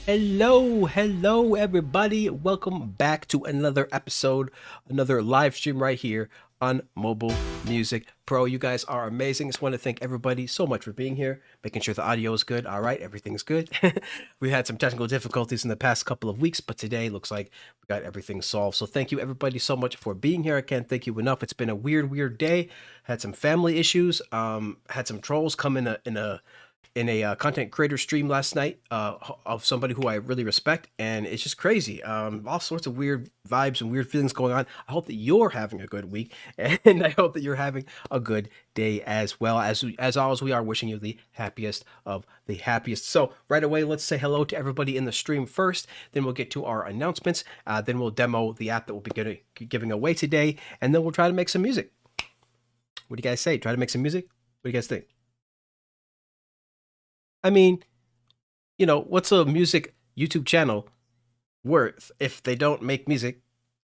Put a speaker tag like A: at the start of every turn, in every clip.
A: Hello, everybody. Welcome back to another episode, another live stream right here on Mobile Music Pro. You guys are amazing. Just want to thank everybody so much for being here, making sure the audio is good. All right, everything's good. We had some technical difficulties in the past couple of weeks, but today looks like we got everything solved. So thank you, everybody, so much for being here. I can't thank you enough. It's been a weird day. Had some family issues. Had some trolls come in a content creator stream last night of somebody who I really respect, and it's just crazy. All sorts of weird vibes and weird feelings going on. I hope that you're having a good week, and I hope that you're having a good day as well. As always, we are wishing you the happiest of the happiest. So right away, let's say hello to everybody in the stream first. Then we'll get to our announcements. Then we'll demo the app that we'll be giving away today, and then we'll try to make some music. What do you guys say? Try to make some music? What do you guys think? I mean, what's a music YouTube channel worth if they don't make music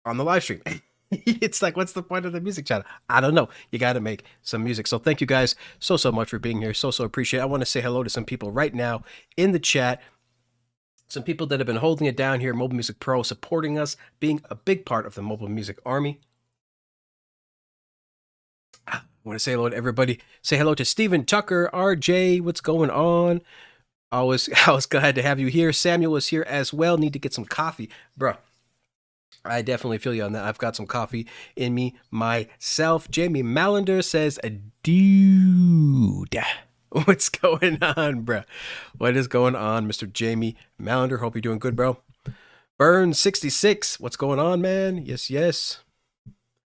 A: on the live stream? It's like, what's the point of the music channel? I don't know. You got to make some music. So thank you guys so much for being here. So appreciate it. I want to say hello to some people right now in the chat. Some people that have been holding it down here, Mobile Music Pro, supporting us, being a big part of the Mobile Music Army. I want to say hello to everybody. Say hello to Steven Tucker, RJ. What's going on? I was glad to have you here. Samuel is here as well. Need to get some coffee, bro. I definitely feel you on that. I've got some coffee in me myself. Jamie Mallender says, dude, what's going on, bro? What is going on, Mr. Jamie Mallender? Hope you're doing good, bro. Burn66, what's going on, man? Yes.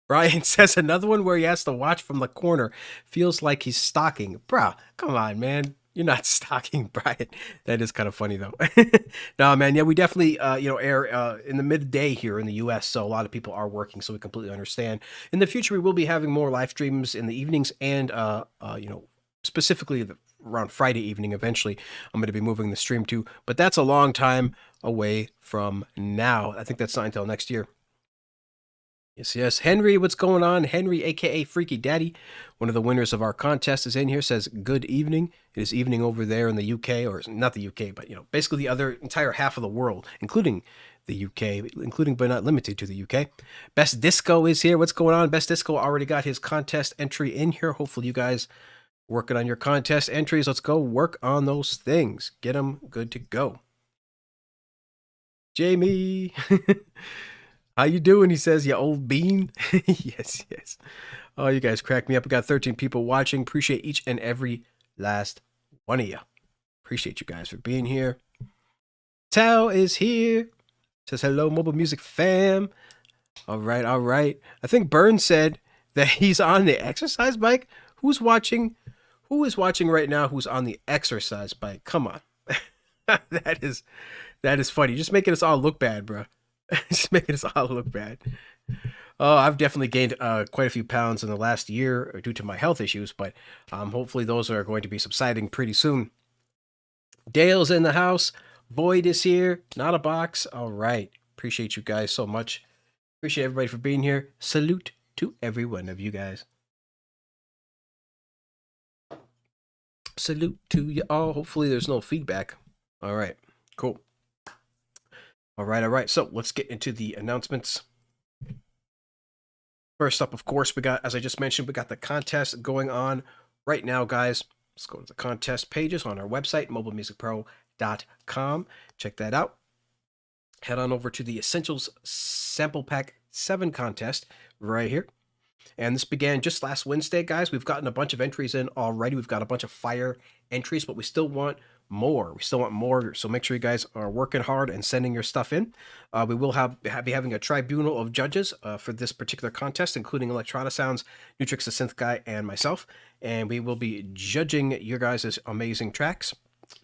A: Brian says another one where he has to watch from the corner. Feels like he's stalking. Bro, come on, man. You're not stalking, Brian. That is kind of funny, though. No, man. Yeah, we definitely, air in the midday here in the U.S., so a lot of people are working, so we completely understand. In the future, we will be having more live streams in the evenings and, specifically around Friday evening. Eventually, I'm going to be moving the stream to, but that's a long time away from now. I think that's not until next year. Yes. Henry, what's going on? Henry, aka Freaky Daddy, one of the winners of our contest, is in here, says, good evening. It is evening over there in the UK, or not the UK, but, basically the other entire half of the world, including the UK, including but not limited to the UK. Best Disco is here. What's going on? Best Disco already got his contest entry in here. Hopefully you guys working on your contest entries. Let's go work on those things. Get them good to go. Jamie. How you doing? He says, you old bean. Yes. Oh, you guys crack me up. We got 13 people watching. Appreciate each and every last one of you. Appreciate you guys for being here. Tao is here. Says, hello, Mobile Music fam. All right. I think Burns said that he's on the exercise bike. Who is watching right now who's on the exercise bike? Come on. That is funny. Just making us all look bad, bro. Just making us all look bad. Oh, I've definitely gained quite a few pounds in the last year due to my health issues, but hopefully those are going to be subsiding pretty soon. Dale's in the house. Void is here. Not a box. All right. Appreciate you guys so much. Appreciate everybody for being here. Salute to every one of you guys. Salute to you all. Hopefully there's no feedback. All right. Cool. All right. So let's get into the announcements. First up, of course, we got, as I just mentioned, we got the contest going on right now, guys. Let's go to the contest pages on our website, mobilemusicpro.com. Check that out. Head on over to the Essentials Sample Pack 7 contest right here. And this began just last Wednesday, guys. We've gotten a bunch of entries in already. We've got a bunch of fire entries, but we still want more. So make sure you guys are working hard and sending your stuff in. We will be having a tribunal of judges for this particular contest, including Electrona Sounds, Nutrix the Synth Guy, and myself. And we will be judging your guys' amazing tracks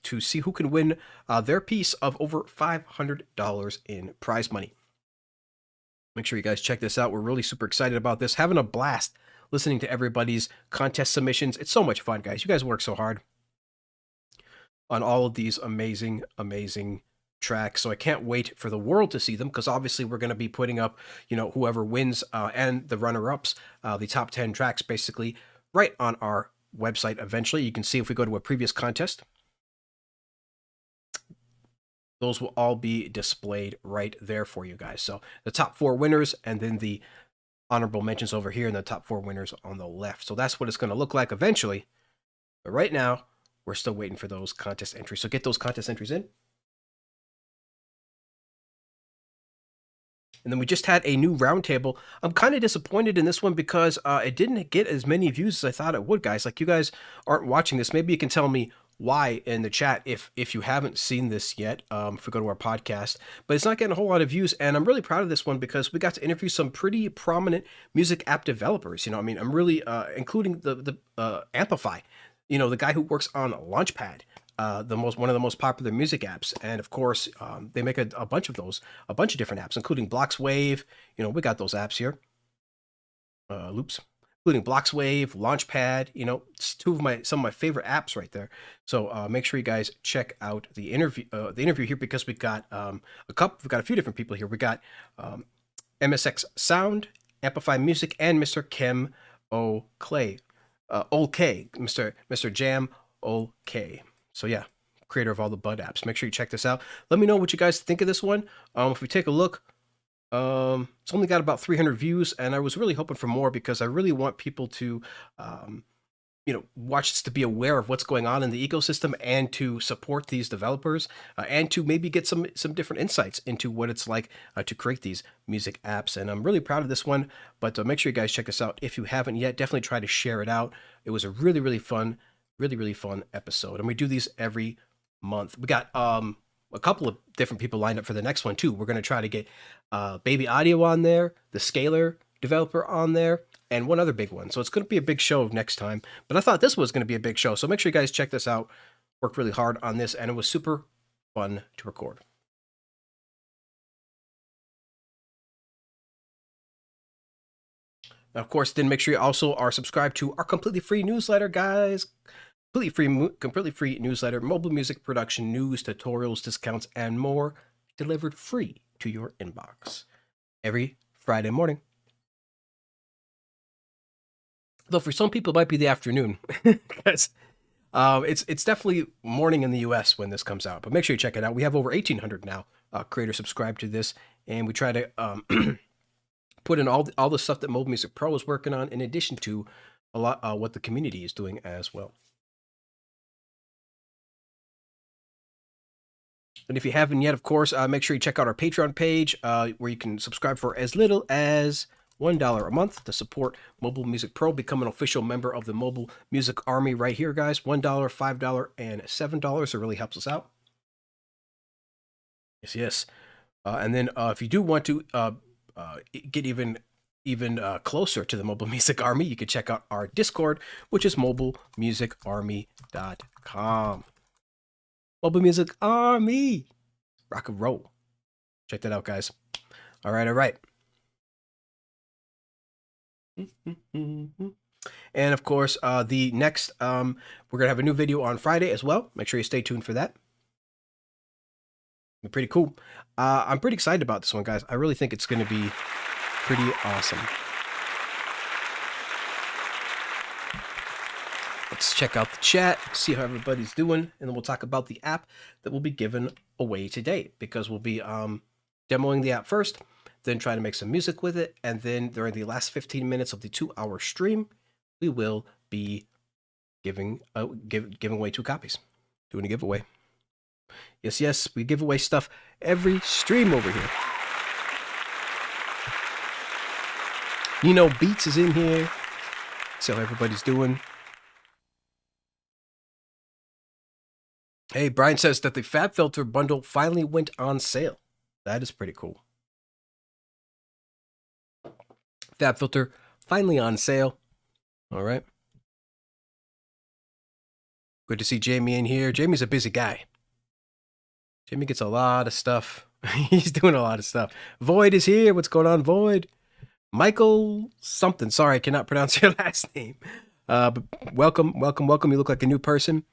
A: to see who can win their piece of over $500 in prize money. Make sure you guys check this out. We're really super excited about this. Having a blast listening to everybody's contest submissions. It's so much fun, guys. You guys work so hard on all of these amazing tracks. So I can't wait for the world to see them, because obviously we're going to be putting up, whoever wins and the runner-ups, the top 10 tracks basically right on our website eventually. You can see if we go to a previous contest. those will all be displayed right there for you guys. So the top 4 winners and then the honorable mentions over here and the top 4 winners on the left. So that's what it's going to look like eventually. But right now, we're still waiting for those contest entries. So get those contest entries in. And then we just had a new roundtable. I'm kind of disappointed in this one because it didn't get as many views as I thought it would, guys. Like, you guys aren't watching this. Maybe you can tell me why in the chat if you haven't seen this yet, if we go to our podcast. But it's not getting a whole lot of views, and I'm really proud of this one because we got to interview some pretty prominent music app developers. You know, I mean, I'm really including the Amplify, you know, the guy who works on Launchpad, one of the most popular music apps, and of course they make a bunch of different apps, including Bloxwave. You know, we got those apps here, loops, including Bloxwave, Launchpad. You know, it's some of my favorite apps right there. So make sure you guys check out the interview here, because we got we've got a few different people here. We got MSX Sound, Amplify Music, and Mr. Kim O'Clay, OK, Mr. Jam OK. So yeah, creator of all the Bud apps. Make sure you check this out. Let me know what you guys think of this one. If we take a look, it's only got about 300 views, and I was really hoping for more because I really want people to, you know, watch this, to be aware of what's going on in the ecosystem and to support these developers, and to maybe get some different insights into what it's like to create these music apps. And I'm really proud of this one, but make sure you guys check this out. If you haven't yet, definitely try to share it out. It was a really fun episode, and we do these every month. We got a couple of different people lined up for the next one too. We're going to try to get Baby Audio on there, the Scalar developer on there, and one other big one. So it's going to be a big show next time, but I thought this was going to be a big show, so make sure you guys check this out. Worked really hard on this, and it was super fun to record. Now, of course, then make sure you also are subscribed to our completely free newsletter, guys. Completely free newsletter, mobile music production news, tutorials, discounts, and more, delivered free to your inbox every Friday morning. Though for some people it might be the afternoon, because it's definitely morning in the US when this comes out. But make sure you check it out. We have over 1,800 now creators subscribed to this, and we try to put in all the stuff that Mobile Music Pro is working on, in addition to a lot what the community is doing as well. And if you haven't yet, of course, make sure you check out our Patreon page, where you can subscribe for as little as $1 a month to support Mobile Music Pro. Become an official member of the Mobile Music Army right here, guys. $1, $5, and $7. It really helps us out. Yes. And then if you do want to get even closer to the Mobile Music Army, you can check out our Discord, which is mobilemusicarmy.com. Mobile Music Army. Rock and roll. Check that out, guys. All right. And of course, the next, we're going to have a new video on Friday as well. Make sure you stay tuned for that. It'll be pretty cool. I'm pretty excited about this one, guys. I really think it's going to be pretty awesome. Let's check out the chat, see how everybody's doing, and then we'll talk about the app that will be given away today, because we'll be demoing the app first, then try to make some music with it, and then during the last 15 minutes of the 2-hour stream, we will be giving away 2 copies. Doing a giveaway. Yes, we give away stuff every stream over here. You know, Beats is in here. See how everybody's doing. Hey, Brian says that the Fab Filter bundle finally went on sale. That is pretty cool. Fab Filter finally on sale. All right. Good to see Jamie in here. Jamie's a busy guy. Jamie gets a lot of stuff. He's doing a lot of stuff. Void is here. What's going on, Void? Michael something. Sorry, I cannot pronounce your last name. But welcome. You look like a new person.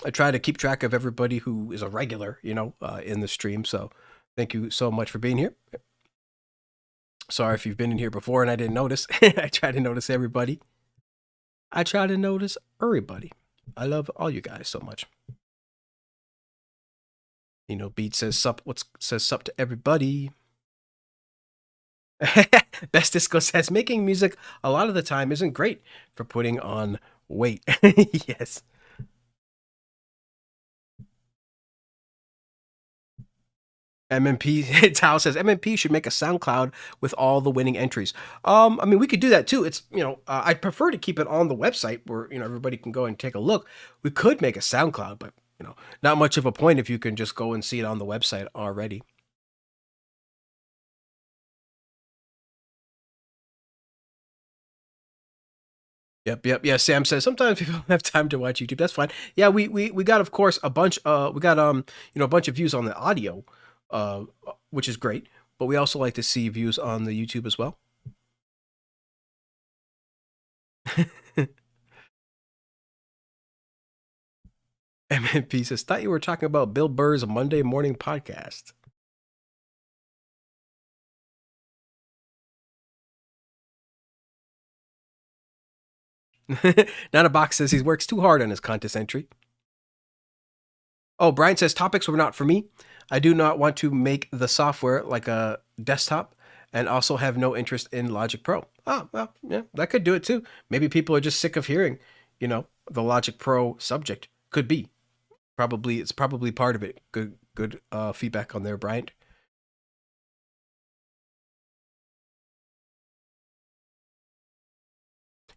A: I try to keep track of everybody who is a regular, you know, in the stream. So thank you so much for being here. Sorry if you've been in here before and I didn't notice. I try to notice everybody. I love all you guys so much. Beat says sup. What says sup to everybody? Best Disco says making music a lot of the time isn't great for putting on weight. Yes. MMP Tao says MMP should make a SoundCloud with all the winning entries. I mean, we could do that too. It's I'd prefer to keep it on the website where everybody can go and take a look. We could make a SoundCloud, but not much of a point if you can just go and see it on the website already. Yep. Yeah, Sam says sometimes people don't have time to watch YouTube. That's fine. Yeah, we got of course a bunch we got a bunch of views on the audio, which is great, but we also like to see views on the YouTube as well. MMP says, thought you were talking about Bill Burr's Monday morning podcast. Not a box says he works too hard on his contest entry. Oh, Brian says topics were not for me. I do not want to make the software like a desktop and also have no interest in Logic Pro. Oh, well, yeah, that could do it too. Maybe people are just sick of hearing, the Logic Pro subject. Could be. It's probably part of it. Good feedback on there, Bryant.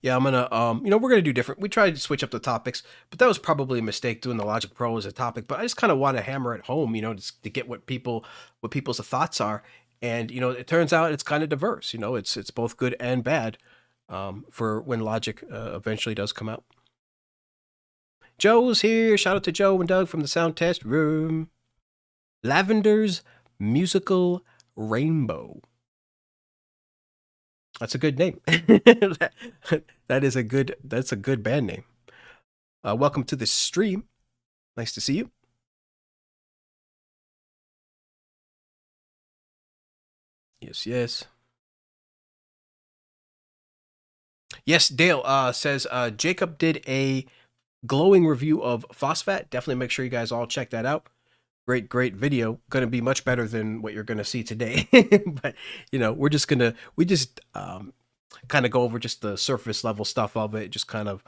A: Yeah, I'm gonna we're gonna do different. We tried to switch up the topics, but that was probably a mistake doing the Logic Pro as a topic. But I just kind of want to hammer it home, to get what people's thoughts are. And it turns out it's kind of diverse. It's both good and bad for when Logic eventually does come out. Joe's here. Shout out to Joe and Doug from the sound test room. Lavender's Musical Rainbow. That's a good name. That's a good band name. Welcome to the stream. Nice to see you. Yes. Yes, Dale says Jacob did a glowing review of Phosphat. Definitely make sure you guys all check that out. Great video. Going to be much better than what you're going to see today. But we just kind of go over just the surface level stuff of it, just kind of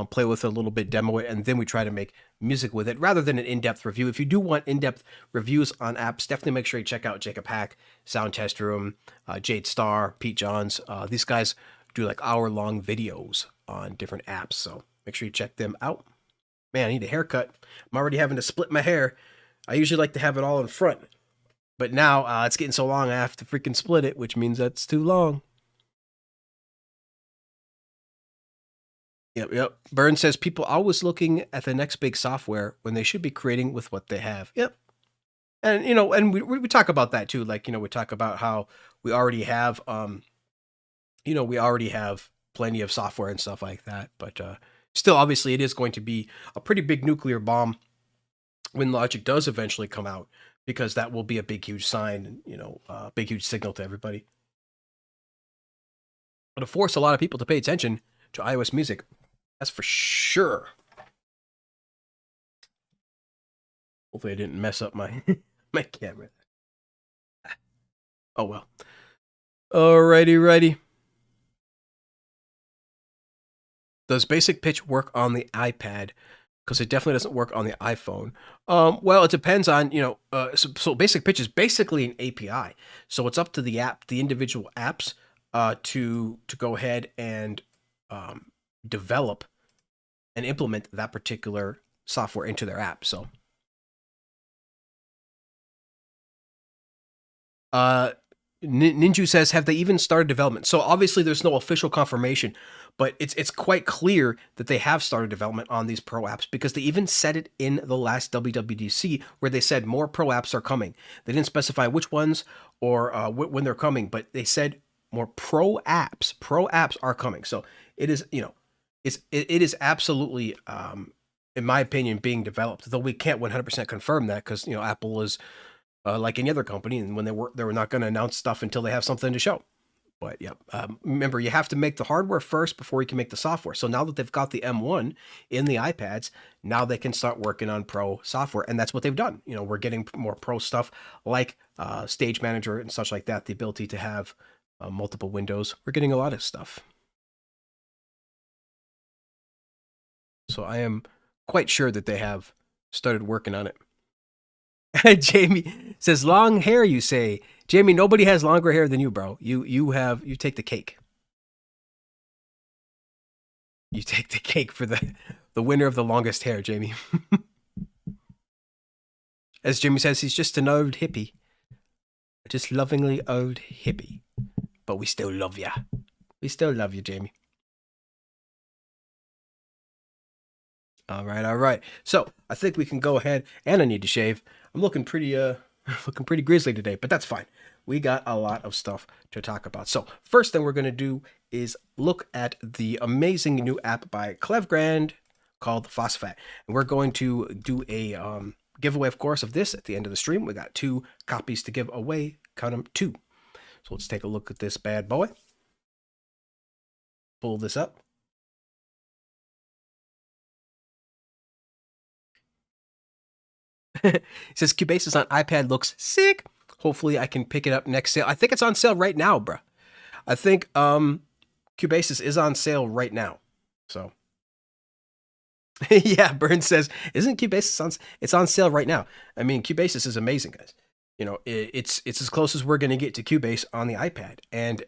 A: play with it a little bit, demo it, and then we try to make music with it rather than an in-depth review. If you do want in-depth reviews on apps, definitely make sure you check out Jacob Hack, Sound Test Room, Jade Star, Pete Johns. These guys do like hour-long videos on different apps, so make sure you check them out. Man, I need a haircut. I'm already having to split my hair. I usually like to have it all in front, but now it's getting so long I have to freaking split it, which means that's too long. Yep. Burns says people always looking at the next big software when they should be creating with what they have. Yep. And and we talk about that too. Like, we talk about how we already have we already have plenty of software and stuff like that, but still obviously it is going to be a pretty big nuclear bomb when Logic does eventually come out, because that will be a big huge sign, big huge signal to everybody. It'll force a lot of people to pay attention to iOS music. That's for sure. Hopefully I didn't mess up my my camera. Oh well. Alrighty. Does Basic Pitch work on the iPad? Because it definitely doesn't work on the iPhone. Well, it depends on, so Basic Pitch is basically an API. So it's up to the individual apps to go ahead and develop and implement that particular software into their app. So Ninju says, have they even started development? So obviously there's no official confirmation, but it's quite clear that they have started development on these pro apps, because they even said it in the last WWDC where they said more pro apps are coming. They didn't specify which ones or when they're coming, but they said more pro apps are coming. So it is, it is absolutely, in my opinion, being developed, though we can't 100% confirm that, because Apple is like any other company, and when they were not going to announce stuff until they have something to show. But yeah, remember, you have to make the hardware first before you can make the software. So now that they've got the M1 in the iPads, now they can start working on pro software, and that's what they've done. We're getting more pro stuff like Stage Manager and such like that. The ability to have multiple windows. We're getting a lot of stuff. So I am quite sure that they have started working on it. Jamie says, long hair, you say. Jamie, nobody has longer hair than you, bro. You take the cake. You take the cake for the winner of the longest hair, Jamie. As Jamie says, he's just an old hippie. Just lovingly old hippie. But we still love ya. We still love you, Jamie. All right. So I think we can go ahead, and I need to shave. I'm looking pretty grisly today, but that's fine. We got a lot of stuff to talk about. So first thing we're going to do is look at the amazing new app by Klevgrand called Fosfat. And we're going to do a giveaway, of course, of this at the end of the stream. We got 2 copies to give away. Count them, 2. So let's take a look at this bad boy. Pull this up. It says Cubasis on iPad looks sick. Hopefully I can pick it up next sale. I think it's on sale right now, bruh. I think Cubasis is on sale right now. So yeah, Burns says, isn't Cubasis on? It's on sale right now. I mean, Cubasis is amazing, guys. It's as close as we're gonna get to Cubase on the iPad, and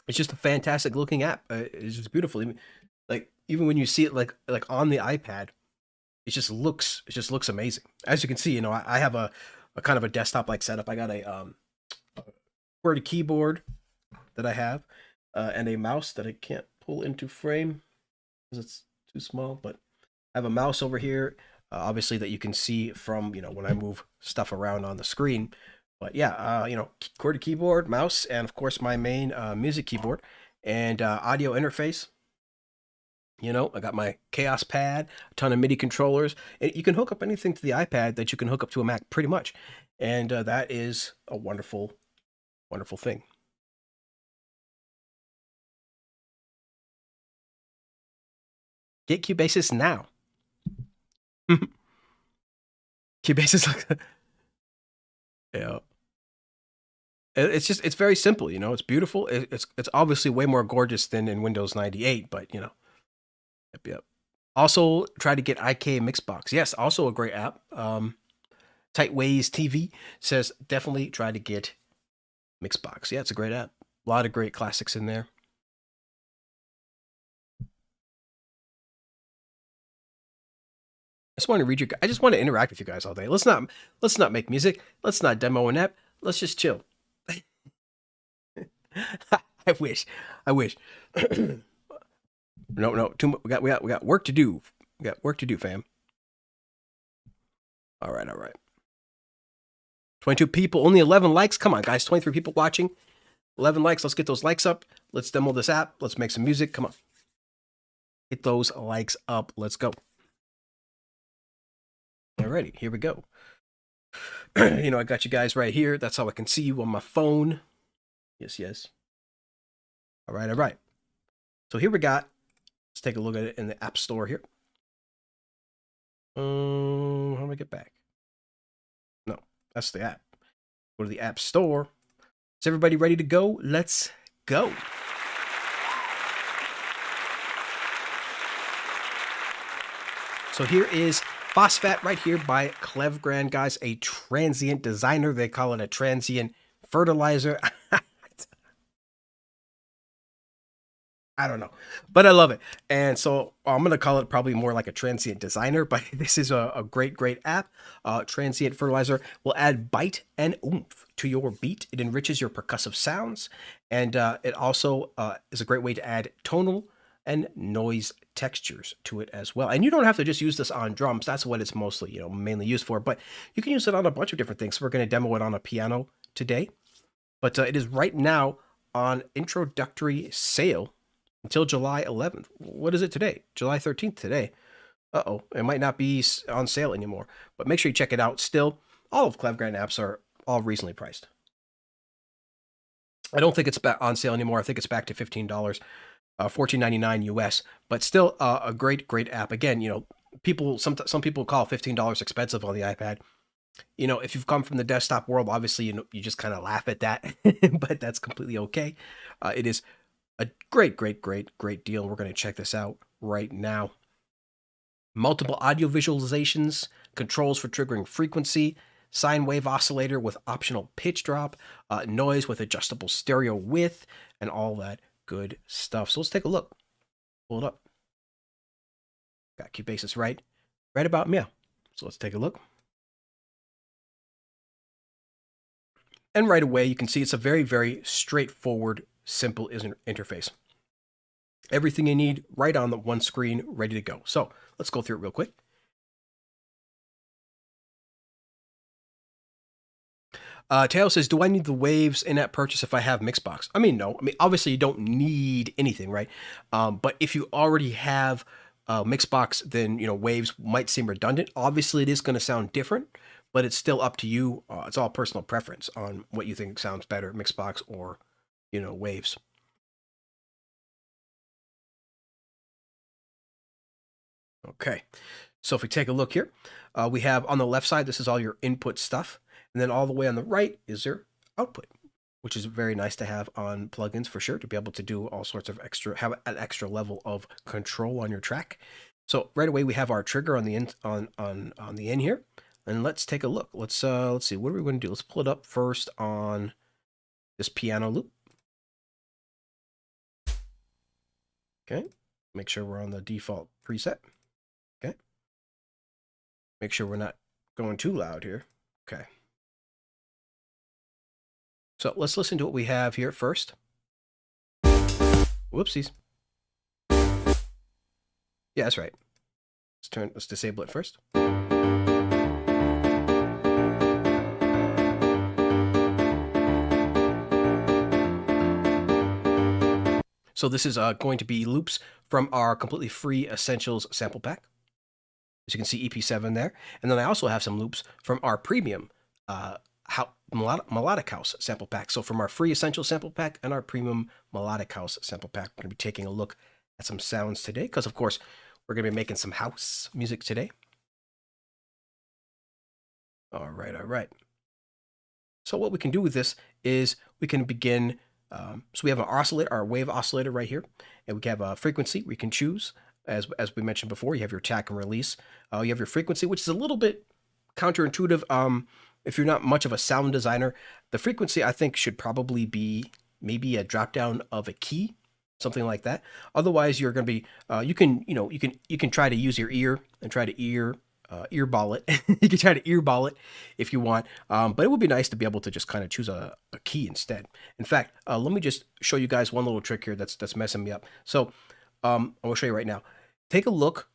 A: it's just a fantastic looking app. It's just beautiful. Like even when you see it like on the iPad, it just looks amazing. As you can see, I have a kind of a desktop like setup. I got a QWERTY keyboard that I have, and a mouse that I can't pull into frame because it's too small. But I have a mouse over here, obviously that you can see from when I move stuff around on the screen. But yeah, QWERTY keyboard, mouse, and of course my main music keyboard and audio interface. I got my Chaos Pad, a ton of MIDI controllers. And you can hook up anything to the iPad that you can hook up to a Mac pretty much. And that is a wonderful, wonderful thing. Get Cubasis now. Cubasis. Yeah. It's very simple, it's beautiful. It's obviously way more gorgeous than in Windows 98, but Yep. Also, try to get IK Mixbox. Yes, also a great app. Tightways TV says definitely try to get Mixbox. Yeah, it's a great app. A lot of great classics in there. I just want to read you. I just want to interact with you guys all day. Let's not make music. Let's not demo an app. Let's just chill. I wish. No. We got work to do. We got work to do, fam. All right. 22 people, only 11 likes. Come on, guys. 23 people watching. 11 likes. Let's get those likes up. Let's demo this app. Let's make some music. Come on. Get those likes up. Let's go. Alrighty, here we go. I got you guys right here. That's how I can see you on my phone. Yes. All right. So here we got. Let's take a look at it in the App Store here. How do I get back? No, that's the app. Go to the App Store. Is everybody ready to go? Let's go. So here is Phosphat right here by Klevgrand, guys. A transient designer. They call it a transient fertilizer. I don't know, but I love it. And so I'm going to call it probably more like a transient designer, but this is a great app. Transient fertilizer will add bite and oomph to your beat. It enriches your percussive sounds. And it also is a great way to add tonal and noise textures to it as well. And you don't have to just use this on drums. That's what it's mostly, mainly used for, but you can use it on a bunch of different things. So we're going to demo it on a piano today, but it is right now on introductory sale until July 11th. What is it today? July 13th today. Uh-oh, it might not be on sale anymore, but make sure you check it out. Still, all of Klevgrand apps are all reasonably priced. I don't think it's back on sale anymore. I think it's back to $15, $14.99 US, but still a great app. Again, some people call $15 expensive on the iPad. If you've come from the desktop world, obviously you just kind of laugh at that, but that's completely okay. It is a great deal. We're going to check this out right now. Multiple audio visualizations, controls for triggering frequency, sine wave oscillator with optional pitch drop, noise with adjustable stereo width, and all that good stuff. So let's take a look. Pull it up. Got Cubasis right about meow. So let's take a look. And right away, you can see it's a very straightforward, simple interface. Everything you need right on the one screen, ready to go. So let's go through it real quick. Tail says, do I need the waves in-app purchase if I have Mixbox? I mean, no. I mean, obviously you don't need anything, right? But if you already have Mixbox, then, waves might seem redundant. Obviously it is going to sound different, but it's still up to you. It's all personal preference on what you think sounds better, Mixbox or, waves. Okay, so if we take a look here, we have on the left side, this is all your input stuff. And then all the way on the right is your output, which is very nice to have on plugins for sure, to be able to do all sorts of have an extra level of control on your track. So right away we have our trigger on the end on the end here. And let's take a look. Let's see, what are we going to do? Let's pull it up first on this piano loop. Okay, make sure we're on the default preset. Okay, make sure we're not going too loud here. Okay. So let's listen to what we have here first. Whoopsies. Yeah, that's right. Let's disable it first. So this is going to be loops from our completely free Essentials sample pack. As you can see, EP7 there. And then I also have some loops from our premium Melodic House sample pack. So from our free Essentials sample pack and our premium Melodic House sample pack, we're going to be taking a look at some sounds today, because of course we're going to be making some house music today. All right. So what we can do with this is we can begin. So we have an oscillator, our wave oscillator right here, and we have a frequency we can choose. As we mentioned before, you have your attack and release. You have your frequency, which is a little bit counterintuitive. If you're not much of a sound designer, the frequency I think should probably be maybe a drop down of a key, something like that. Otherwise, you're going to be you can try to use your ear and try to earball it. You can try to earball it if you want, but it would be nice to be able to just kind of choose a key instead. In fact, let me just show you guys one little trick here that's messing me up. So I will show you right now. Take a look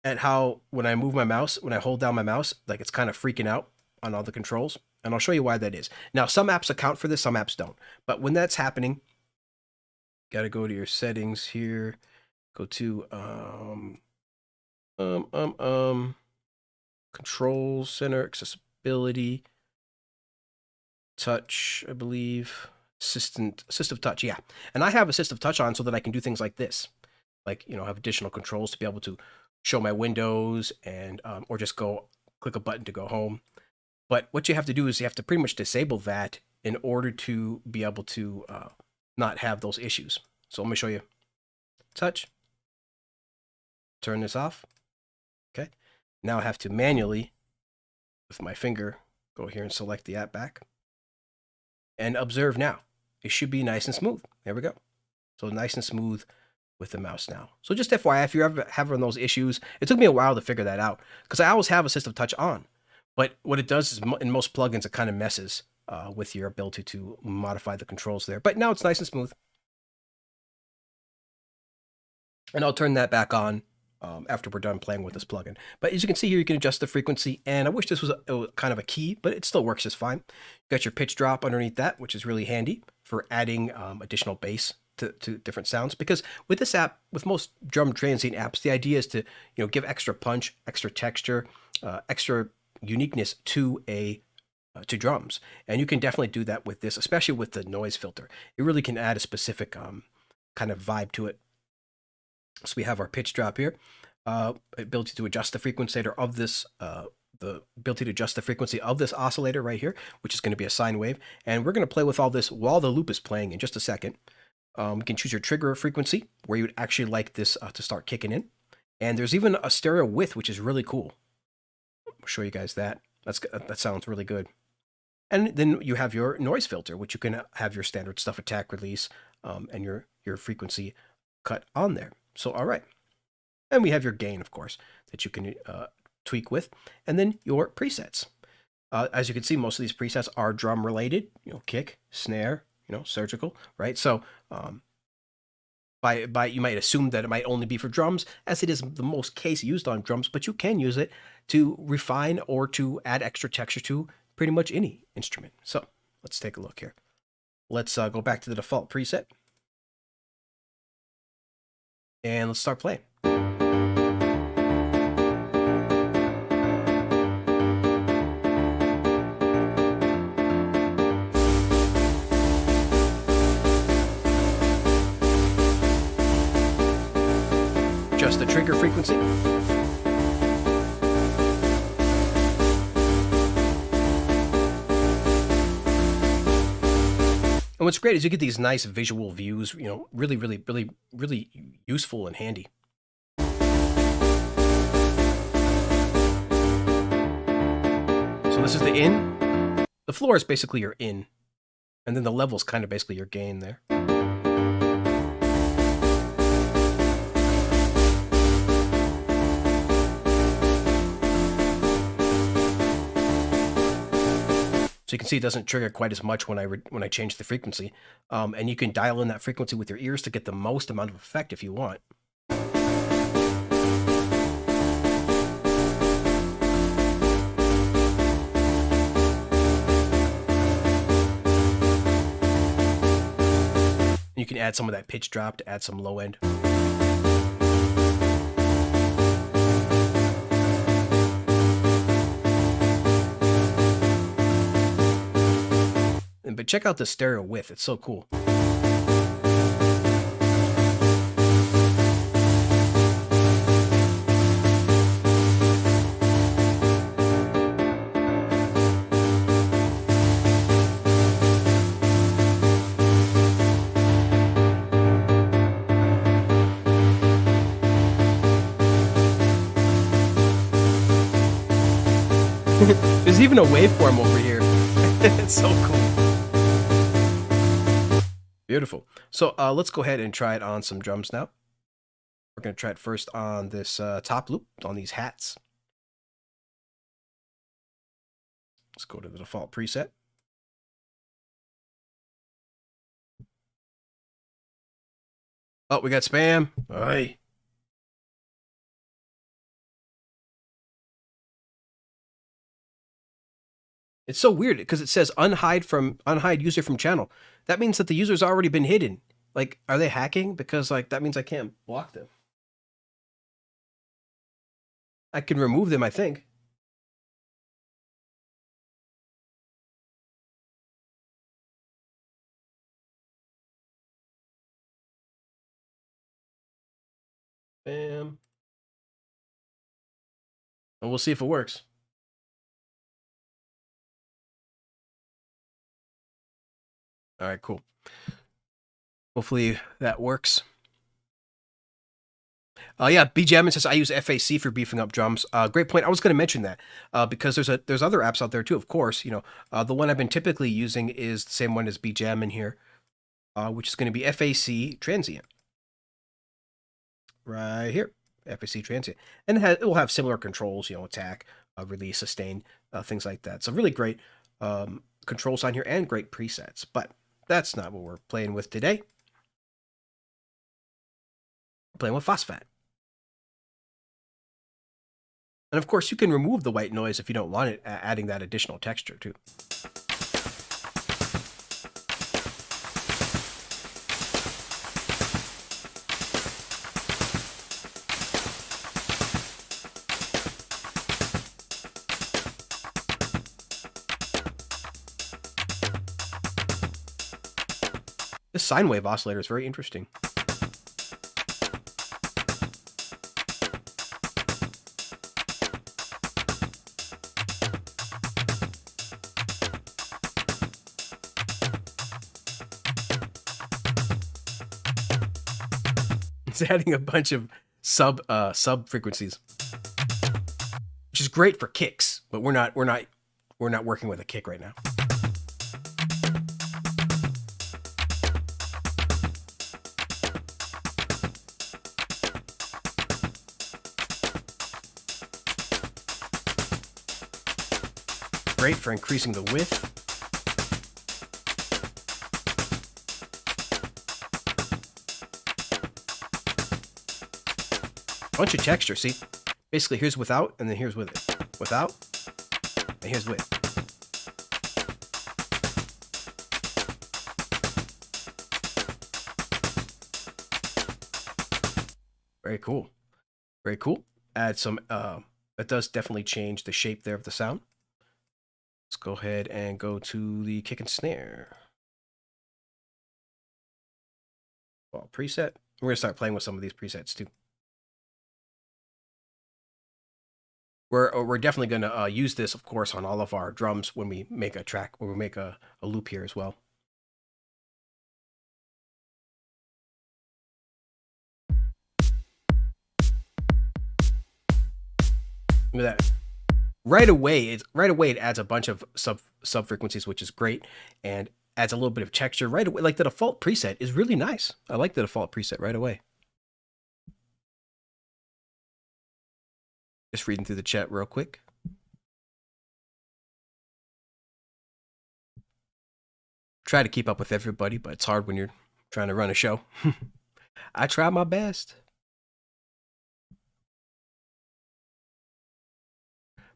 A: at how when I move my mouse, when I hold down my mouse, like it's kind of freaking out on all the controls, and I'll show you why that is. Now, some apps account for this, some apps don't. But when that's happening, got to go to your settings here. Go to control center, accessibility, touch, I believe, assistive touch. Yeah, and I have assistive touch on so that I can do things like this, like have additional controls to be able to show my windows and or just go click a button to go home. But what you have to do is you have to pretty much disable that in order to be able to not have those issues. So let me show you. Touch. Turn this off. Okay. Now I have to manually, with my finger, go here and select the app back. And observe now. It should be nice and smooth. There we go. So nice and smooth with the mouse now. So just FYI, if you're ever having those issues, it took me a while to figure that out, because I always have assistive touch on. But what it does is, in most plugins, it kind of messes with your ability to modify the controls there. But now it's nice and smooth. And I'll turn that back on after we're done playing with this plugin. But as you can see here, you can adjust the frequency. And I wish this was kind of a key, but it still works just fine. You got your pitch drop underneath that, which is really handy for adding additional bass to different sounds. Because with this app, with most drum transient apps, the idea is to give extra punch, extra texture, extra uniqueness to a to drums. And you can definitely do that with this, especially with the noise filter. It really can add a specific kind of vibe to it. So we have our pitch drop here, ability to adjust the frequency of this, the ability to adjust the frequency of this oscillator right here, which is going to be a sine wave. And we're going to play with all this while the loop is playing in just a second. You can choose your trigger frequency, where you would actually like this to start kicking in. And there's even a stereo width, which is really cool. I'll show you guys that. That sounds really good. And then you have your noise filter, which you can have your standard stuff, attack, release, and your frequency cut on there. So, all right. And we have your gain, of course, that you can tweak with. And then your presets. As you can see, most of these presets are drum related, kick, snare, surgical, right? So by you might assume that it might only be for drums, as it is the most case used on drums, but you can use it to refine or to add extra texture to pretty much any instrument. So let's take a look here. Let's go back to the default preset. And let's start playing. Adjust the trigger frequency. And what's great is you get these nice visual views, really, really, really, really useful and handy. So this is the in. The floor is basically your in. And then the level is kind of basically your gain there. So you can see it doesn't trigger quite as much when I change the frequency. And you can dial in that frequency with your ears to get the most amount of effect if you want. And you can add some of that pitch drop to add some low end. But check out the stereo width. It's so cool. There's even a waveform over here. It's so cool. Beautiful. So let's go ahead and try it on some drums now. We're going to try it first on this top loop, on these hats. Let's go to the default preset. Oh, we got spam. All right. It's so weird because it says unhide user from channel. That means that the user's already been hidden. Like, are they hacking? Because that means I can't block them. I can remove them, I think. Bam. And we'll see if it works. All right, cool. Hopefully that works. Yeah, BJM says I use FAC for beefing up drums. Great point. I was going to mention that because there's other apps out there too. Of course, the one I've been typically using is the same one as BJM in here, which is going to be FAC Transient. Right here, FAC Transient, and it will have similar controls. Attack, release, sustain, things like that. So really great controls on here and great presets. But that's not what we're playing with today. We're playing with Phosphat. And of course, you can remove the white noise if you don't want it, adding that additional texture too. This sine wave oscillator is very interesting. It's adding a bunch of sub frequencies, which is great for kicks, but we're not working with a kick right now. Great for increasing the width. Bunch of texture, see? Basically, here's without, and then here's with it. Without, and here's with. Very cool. Very cool. Add some, that does definitely change the shape there of the sound. Let's go ahead and go to the kick and snare. Well, preset. We're going to start playing with some of these presets too. We're definitely going to use this, of course, on all of our drums when we make a track, when we make a loop here as well. Look at that. Right away, it adds a bunch of sub frequencies, which is great, and adds a little bit of texture right away. Like the default preset is really nice. I like the default preset right away. Just reading through the chat real quick. Try to keep up with everybody, but it's hard when you're trying to run a show. I try my best.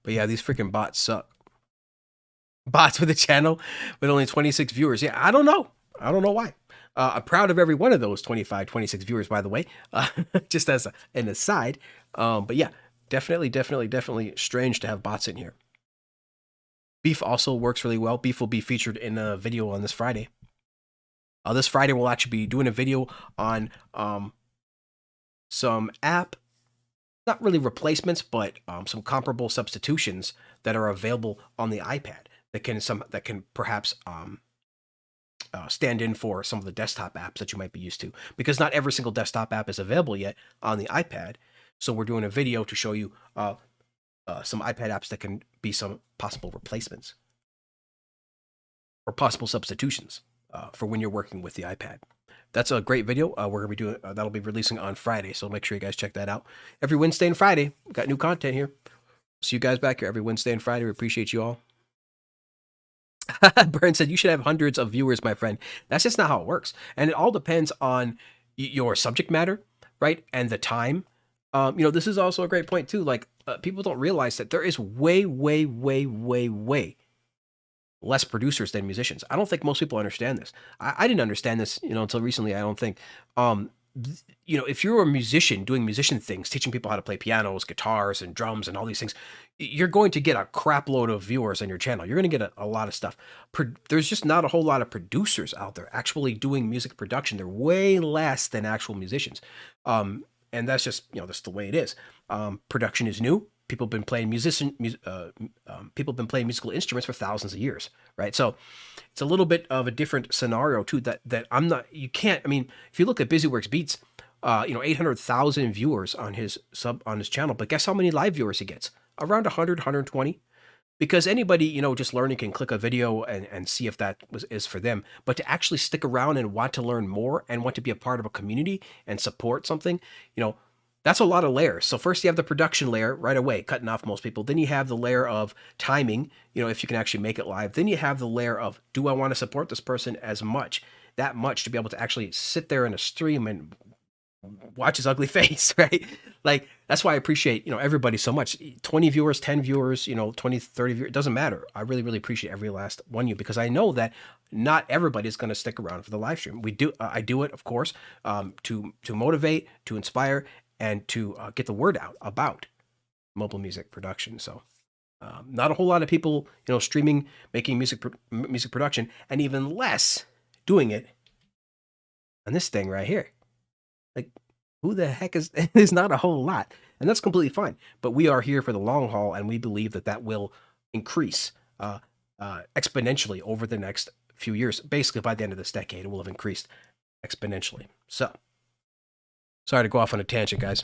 A: But yeah, these freaking bots suck. Bots with a channel with only 26 viewers. Yeah, I don't know. I don't know why. I'm proud of every one of those 25, 26 viewers, by the way, just as an aside. But yeah, definitely strange to have bots in here. Beef also works really well. Beef will be featured in a video on this Friday. This Friday, we'll actually be doing a video on some app, not really replacements, but some comparable substitutions that are available on the iPad that can perhaps stand in for some of the desktop apps that you might be used to, because not every single desktop app is available yet on the iPad. So we're doing a video to show you some iPad apps that can be some possible replacements or possible substitutions for when you're working with the iPad. That's a great video. We're gonna be doing that'll be releasing on Friday, so make sure you guys check that out. Every Wednesday and Friday, we've got new content here. See you guys back here every Wednesday and Friday. We appreciate you all. Burn said you should have hundreds of viewers, my friend. That's just not how it works, and it all depends on your subject matter, right, and the time. This is also a great point too. Like people don't realize that there is way less producers than musicians. I don't think most people understand this. I didn't understand this, until recently. I don't think. If you're a musician doing musician things, teaching people how to play pianos, guitars, and drums, and all these things, you're going to get a crap load of viewers on your channel. You're going to get a lot of stuff. There's just not a whole lot of producers out there actually doing music production. They're way less than actual musicians. And that's just, that's the way it is. Production is new. People have been playing people have been playing musical instruments for thousands of years, right? So it's a little bit of a different scenario too. That you can't. I mean, if you look at Busyworks Beats, 800,000 viewers on his channel, but guess how many live viewers he gets? Around 100, 120. Because anybody, just learning can click a video and see if that is for them. But to actually stick around and want to learn more and want to be a part of a community and support something, that's a lot of layers. So first you have the production layer right away, cutting off most people. Then you have the layer of timing, if you can actually make it live. Then you have the layer of, do I want to support this person that much to be able to actually sit there in a stream and watch his ugly face, right? Like, that's why I appreciate, everybody so much. 20 viewers, 10 viewers, 20, 30 viewers, it doesn't matter. I really appreciate every last one of you, because I know that not everybody is going to stick around for the live stream. I do it, of course, to motivate, to inspire, and to get the word out about mobile music production. So not a whole lot of people, streaming, making music production, and even less doing it And this thing right here, like, who the heck is? There's not a whole lot, and that's completely fine. But we are here for the long haul, and we believe that that will increase exponentially over the next few years. Basically, by the end of this decade, it will have increased exponentially. So, sorry to go off on a tangent, guys.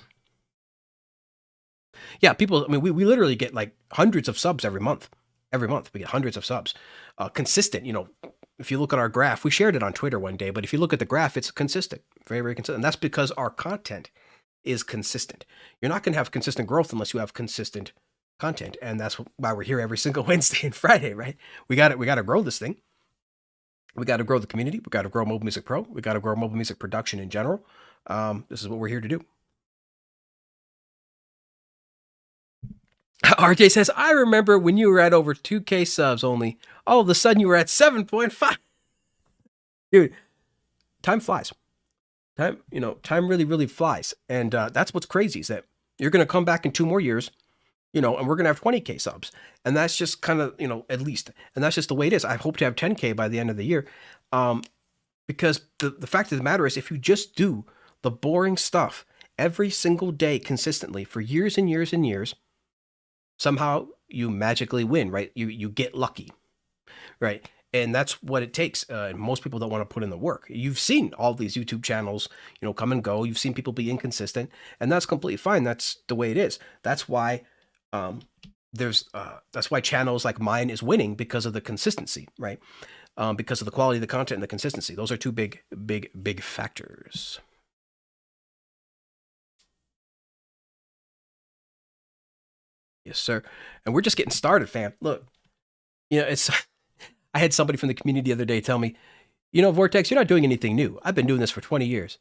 A: Yeah, people. I mean, we literally get like hundreds of subs every month. Every month, we get hundreds of subs, consistent. You know, if you look at our graph, we shared it on Twitter one day, but if you look at the graph, it's consistent, very, very consistent. And that's because our content is consistent. You're not going to have consistent growth unless you have consistent content, and that's why we're here every single Wednesday and Friday, right? We got to grow this thing. We got to grow the community. We got to grow Mobile Music Pro. We got to grow mobile music production in general. This is what we're here to do. RJ says, I remember when you were at over 2K subs only. All of a sudden you were at 7.5. Dude, time flies. Time really, really flies. And that's what's crazy is that you're going to come back in 2 more years, and we're going to have 20K subs. And that's just kind of, at least. And that's just the way it is. I hope to have 10K by the end of the year. Because the fact of the matter is, if you just do the boring stuff every single day consistently for years and years and years, somehow you magically win, right? You get lucky, right? And that's what it takes. Most people don't want to put in the work. You've seen all these YouTube channels, come and go. You've seen people be inconsistent, and that's completely fine. That's the way it is. That's why that's why channels like mine is winning, because of the consistency, right? Because of the quality of the content and the consistency. Those are 2 big, big, big factors. Yes, sir. And we're just getting started, fam. Look, it's. I had somebody from the community the other day tell me, Vortex, you're not doing anything new. I've been doing this for 20 years.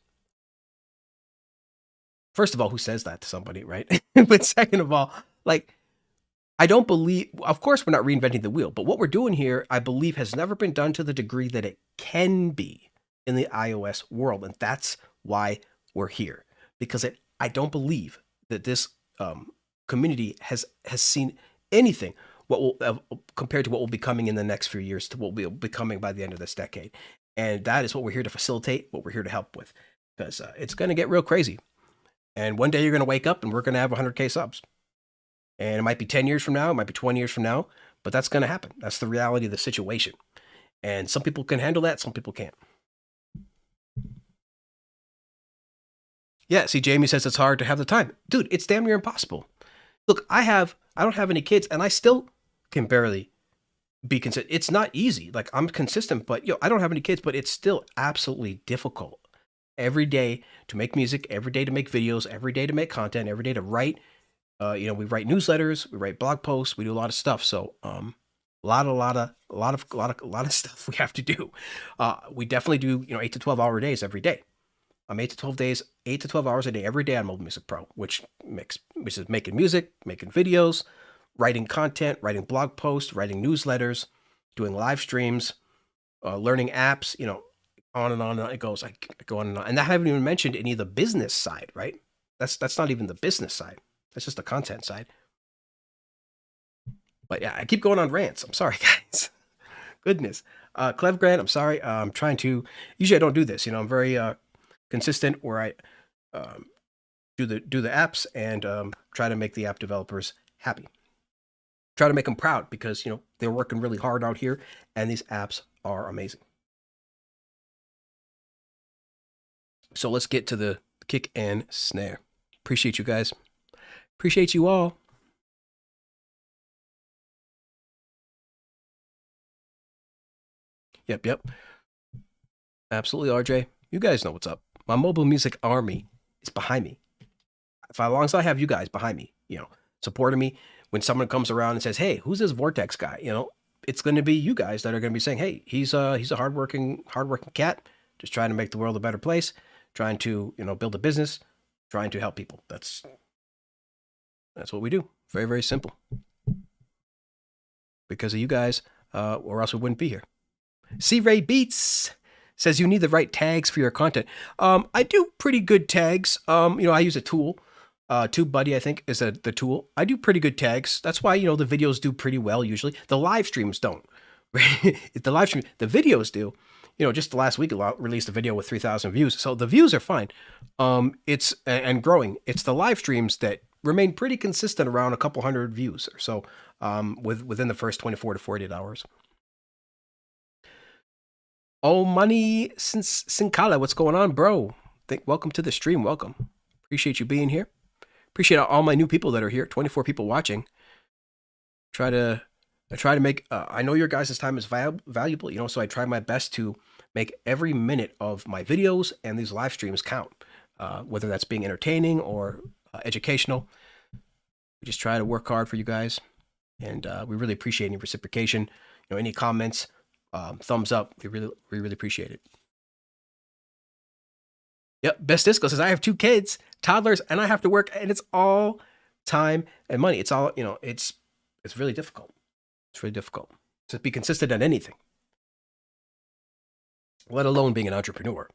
A: First of all, who says that to somebody, right? But second of all, I don't believe, of course, we're not reinventing the wheel, but what we're doing here, I believe, has never been done to the degree that it can be in the iOS world. And that's why we're here, because I don't believe that this community has seen anything what will compared to what will be coming in the next few years to what will be coming by the end of this decade. And that is what we're here to facilitate, what we're here to help with, because it's going to get real crazy. And one day you're going to wake up and we're going to have 100K subs. And it might be 10 years from now, it might be 20 years from now, but that's going to happen. That's the reality of the situation. And some people can handle that, some people can't. Yeah, see, Jamie says it's hard to have the time. Dude, it's damn near impossible. Look, I don't have any kids, and I still can barely be consistent. It's not easy. Like, I'm consistent, but I don't have any kids, but it's still absolutely difficult every day to make music, every day to make videos, every day to make content, every day to write. We write newsletters, we write blog posts, we do a lot of stuff. So, a lot of stuff we have to do. We definitely do, 8 to 12 hour days every day. 8 to 12 hours a day every day on Mobile Music Pro, which is making music, making videos, writing content, writing blog posts, writing newsletters, doing live streams, learning apps, on and on it goes. I go on and on. And I haven't even mentioned any of the business side, right? That's not even the business side. That's just the content side. But yeah, I keep going on rants. I'm sorry, guys. Goodness. Klevgrand, I'm sorry. I'm trying to, usually I don't do this. I'm very consistent where I do the apps and try to make the app developers happy. Try to make them proud, because they're working really hard out here, and these apps are amazing. So let's get to the kick and snare. Appreciate you guys. Appreciate you all. Yep. Absolutely, RJ. You guys know what's up. My mobile music army is behind me. As long as I have you guys behind me, supporting me, when someone comes around and says, hey, who's this Vortex guy? It's going to be you guys that are going to be saying, hey, he's a hardworking cat, just trying to make the world a better place, trying to, build a business, trying to help people. That's what we do. Very, very simple. Because of you guys, or else we wouldn't be here. C-Ray Beats says you need the right tags for your content. I do pretty good tags. I use a tool. TubeBuddy, I think, is the tool. I do pretty good tags. That's why, the videos do pretty well usually. The live streams don't. The videos do. you know, just the last week, released a video with 3,000 views. So the views are fine. It's and growing. It's the live streams that remain pretty consistent around a couple hundred views or so within the first 24 to 48 hours. Oh, Money Sinkala, what's going on, bro? Welcome to the stream. Welcome. Appreciate you being here. Appreciate all my new people that are here. 24 people watching. I try to make. I know your guys' time is valuable, you know, so I try my best to make every minute of my videos and these live streams count, whether that's being entertaining or educational. We just try to work hard for you guys, and we really appreciate any reciprocation. You know, any comments, thumbs up. We really appreciate it. Yep, Best Disco says I have 2 kids, toddlers, and I have to work, and it's all time and money. It's all, you know, it's really difficult. It's really difficult to be consistent at anything, let alone being an entrepreneur.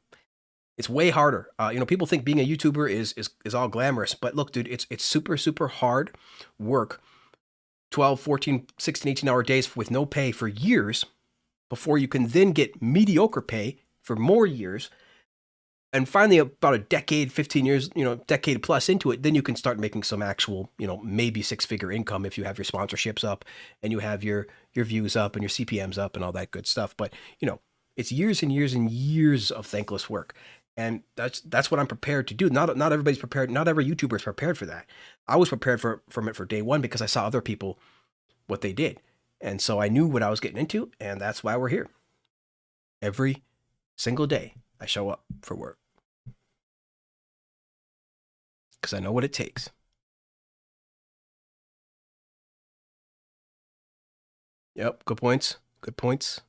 A: It's way harder. You know, people think being a YouTuber is all glamorous, but look, dude, it's super hard work. 12, 14, 16, 18-hour days with no pay for years before you can then get mediocre pay for more years. And finally, about a decade, 15 years, you know, decade plus into it, then you can start making some actual, you know, maybe 6-figure income if you have your sponsorships up and you have your views up and your CPMs up and all that good stuff. But, you know, it's years and years and years of thankless work. And that's what I'm prepared to do. Not everybody's prepared. Not every YouTuber is prepared for that. I was prepared from it for day one because I saw other people, what they did. And so I knew what I was getting into, and that's why we're here. Every single day I show up for work. Because I know what it takes. Yep, good points. Good points.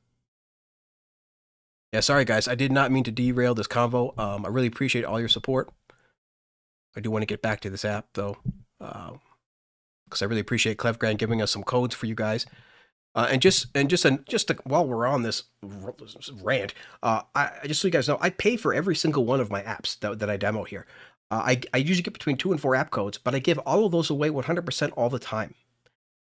A: Yeah, sorry guys, I did not mean to derail this convo. I really appreciate all your support. I do want to get back to this app though, because I really appreciate Klevgrand giving us some codes for you guys. And just while we're on this rant, I just so you guys know, I pay for every single one of my apps that I demo here. I usually get between 2 and 4 app codes, but I give all of those away 100% all the time.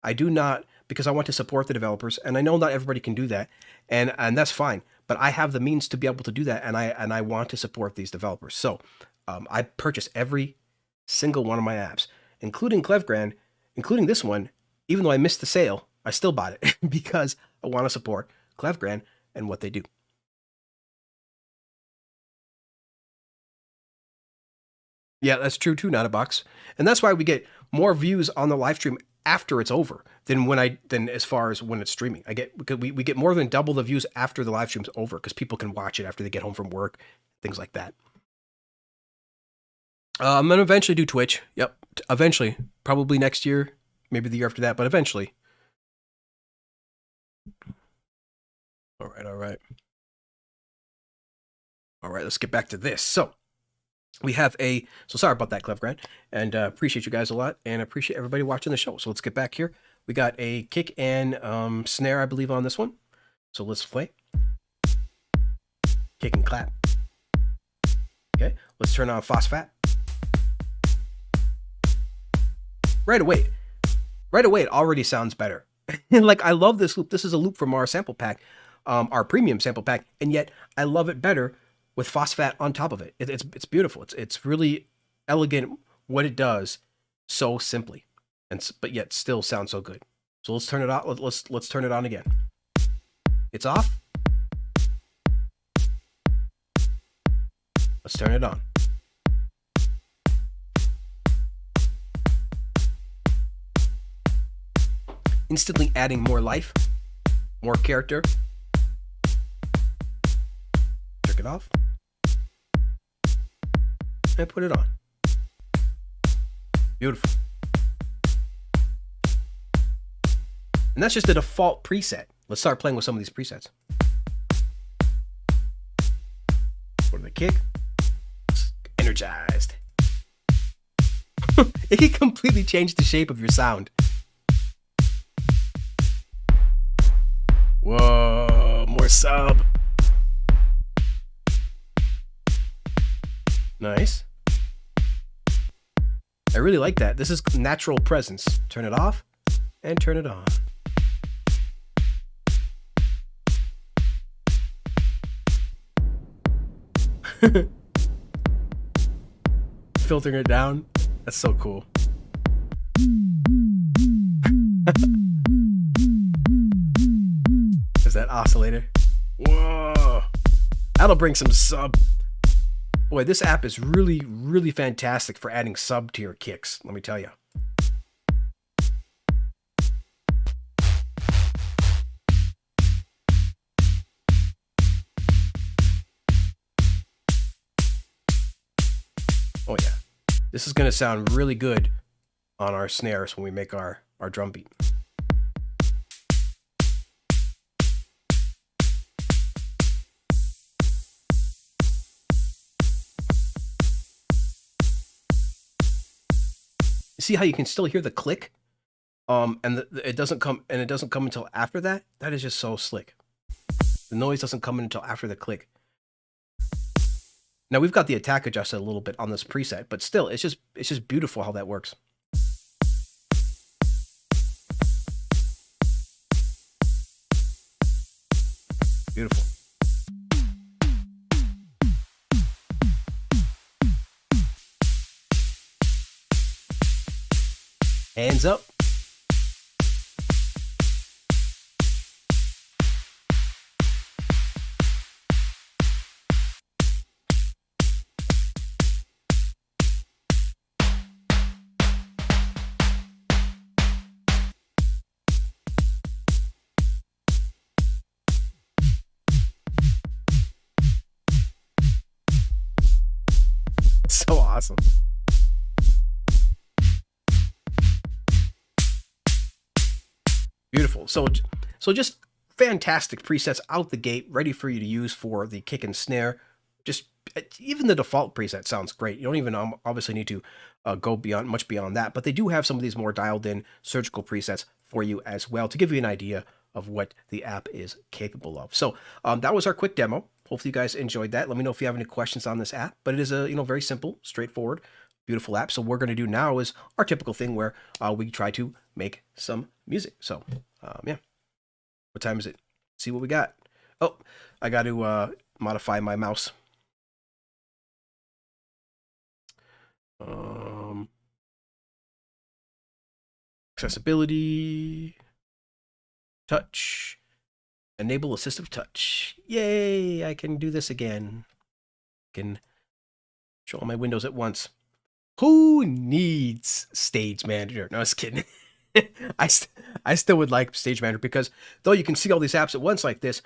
A: I do not, because I want to support the developers, and I know not everybody can do that, and that's fine. But I have the means to be able to do that, and I want to support these developers. So I purchase every single one of my apps, including Klevgrand, including this one. Even though I missed the sale, I still bought it because I want to support Klevgrand and what they do. Yeah, that's true too, not a box. And that's why we get more views on the live stream after it's over than as far as when it's streaming. We get more than double the views after the live stream's over because people can watch it after they get home from work, things like that. I'm gonna eventually do Twitch. Yep, eventually, probably next year, maybe the year after that, but eventually. All right. Let's get back to this. So we have so sorry about that, Klevgrand, and appreciate you guys a lot, and appreciate everybody watching the show. So let's get back here. We got a kick and snare, I believe, on this one. So let's play. Kick and clap. Okay, let's turn on Phosphat. Right away, it already sounds better. Like, I love this loop. This is a loop from our sample pack, our premium sample pack, and yet I love it better with Phosphat on top of it. It's beautiful. It's really elegant what it does so simply, but yet still sounds so good. So let's turn it on. Let's turn it on again. It's off. Let's turn it on. Instantly adding more life, more character. Turn it off. And put it on. Beautiful. And that's just the default preset. Let's start playing with some of these presets. Go to the kick. Energized. It can completely change the shape of your sound. Whoa, more sub. Nice. I really like that. This is natural presence. Turn it off and turn it on. Filtering it down. That's so cool. Is that oscillator? Whoa. That'll bring some sub. Boy, this app is really, really fantastic for adding sub-tier kicks, let me tell you. Oh yeah. This is going to sound really good on our snares when we make our drum beat. You see how you can still hear the click? And it doesn't come until after that? That is just so slick. The noise doesn't come in until after the click. Now we've got the attack adjusted a little bit on this preset, but still, it's just beautiful how that works. Beautiful. Hands up. So awesome. Beautiful. So just fantastic presets out the gate, ready for you to use for the kick and snare. Just even the default preset sounds great. You don't even obviously need to go much beyond that, but they do have some of these more dialed in surgical presets for you as well to give you an idea of what the app is capable of. So that was our quick demo. Hopefully you guys enjoyed that. Let me know if you have any questions on this app, but it is a very simple, straightforward, beautiful app. So what we're going to do now is our typical thing where we try to make some music. So yeah, what time is it? See what we got. Oh, I got to modify my mouse. Accessibility, touch, enable assistive touch. Yay, I can do this again. I can show all my windows at once. Who needs Stage Manager? No, I was kidding. I still would like Stage Manager because though you can see all these apps at once like this,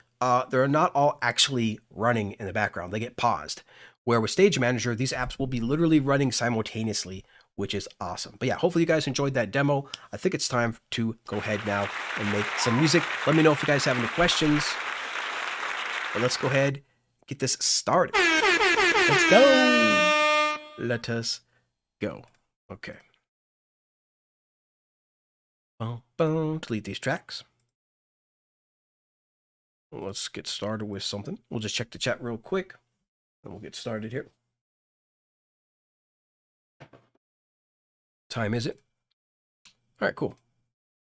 A: they're not all actually running in the background. They get paused. Where with Stage Manager, these apps will be literally running simultaneously, which is awesome. But yeah, hopefully you guys enjoyed that demo. I think it's time to go ahead now and make some music. Let me know if you guys have any questions. But let's go ahead, get this started. Let's go. Let us go. Okay. Boom, boom. Delete these tracks. Let's get started with something. We'll just check the chat real quick, and we'll get started here. Time is it? All right, cool.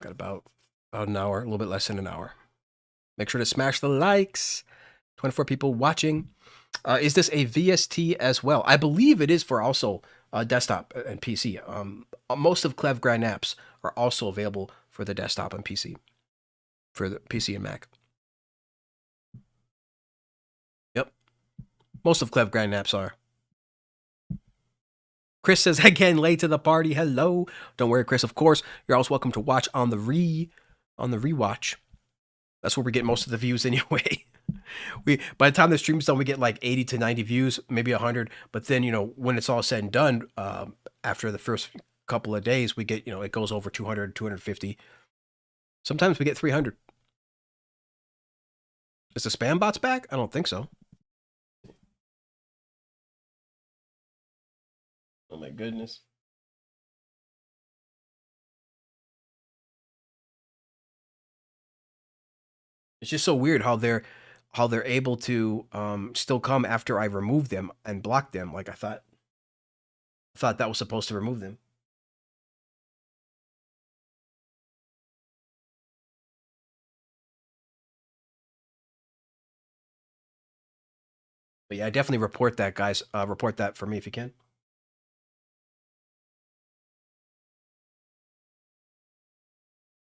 A: Got about an hour, a little bit less than an hour. Make sure to smash the likes. 24 people watching. Is this a VST as well? I believe it is for also desktop and PC. Most of Klevgrand apps are also available for the desktop and PC, for the PC and Mac. Yep. Most of Klevgrand apps are. Chris says, again, late to the party. Hello. Don't worry, Chris. Of course, you're always welcome to watch on the rewatch. That's where we get most of the views anyway. By the time the stream's done, we get like 80 to 90 views, maybe 100. But then, when it's all said and done, after the first couple of days, we get, it goes over 200, 250. Sometimes we get 300. Is the spam bots back? I don't think so. Oh my goodness. It's just so weird how they're able to still come after I remove them and block them. Like I thought that was supposed to remove them. But yeah, definitely report that, guys. Report that for me if you can.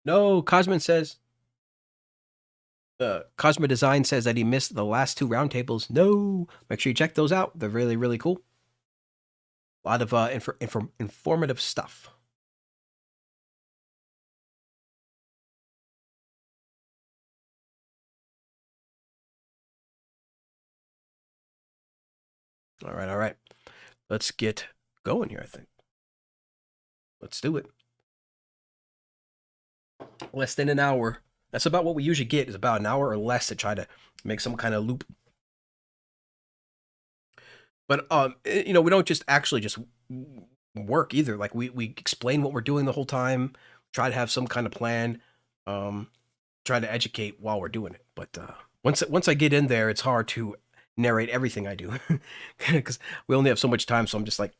A: No, Cosmin says. Cosmo Design says that he missed the last two roundtables. No, make sure you check those out. They're really, really cool. A lot of informative stuff. All right, all right. Let's get going here, I think. Let's do it. Less than an hour. That's about what we usually get, is about an hour or less to try to make some kind of loop. But we don't just actually just work either. Like we explain what we're doing the whole time, try to have some kind of plan, try to educate while we're doing it. But once I get in there, it's hard to narrate everything I do because we only have so much time. So I'm just like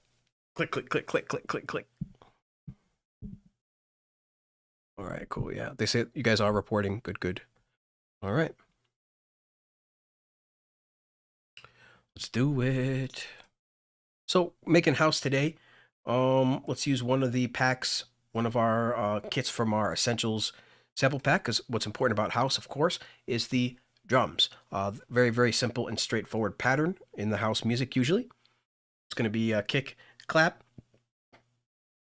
A: click, click, click, click, click, click, click. All right, cool. Yeah, they say you guys are reporting. Good, good. All right, let's do it. So making house today. Let's use one of the packs, one of our kits from our essentials sample pack. Because what's important about house, of course, is the drums. Very, very simple and straightforward pattern in the house music. Usually, it's going to be a kick, clap,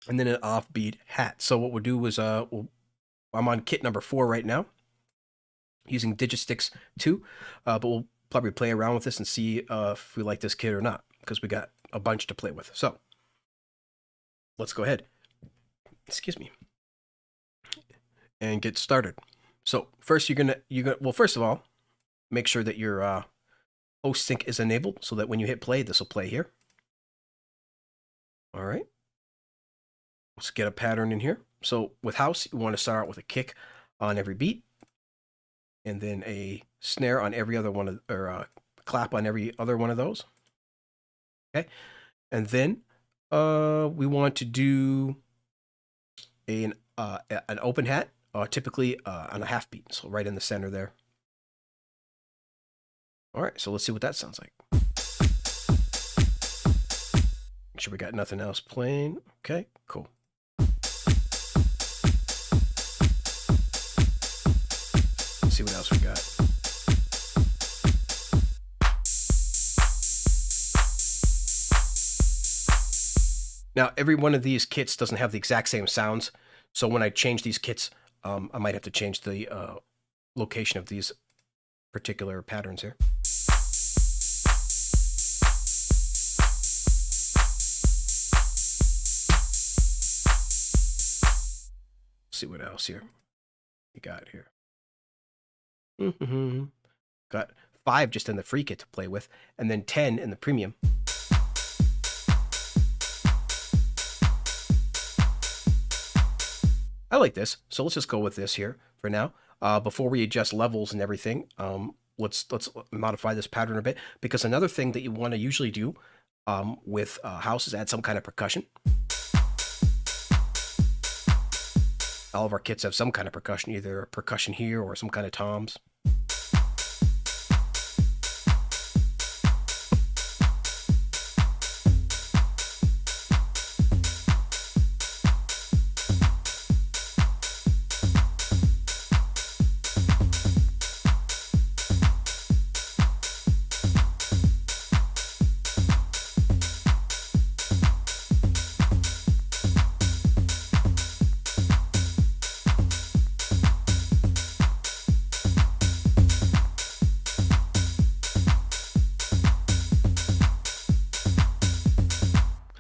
A: and then an offbeat hat. So what we'll do is I'm on kit number 4 right now, using Digisticks 2, but we'll probably play around with this and see if we like this kit or not, because we got a bunch to play with. So let's go ahead, excuse me, and get started. So first well, first of all, make sure that your host sync is enabled so that when you hit play, this will play here. All right, let's get a pattern in here. So with house, you want to start out with a kick on every beat, and then a snare on every other one, or a clap on every other one of those. Okay, and then we want to do an open hat, typically on a half beat, so right in the center there. All right, so let's see what that sounds like. Make sure we got nothing else playing. Okay, cool. Let's see what else we got. Now, every one of these kits doesn't have the exact same sounds, so when I change these kits, I might have to change the location of these particular patterns here. Let's see what else here we got here. Got 5 just in the free kit to play with, and then 10 in the premium. I like this, so let's just go with this here for now. Before we adjust levels and everything, let's modify this pattern a bit, because another thing that you want to usually do with house is add some kind of percussion. All of our kits have some kind of percussion, either a percussion here or some kind of toms.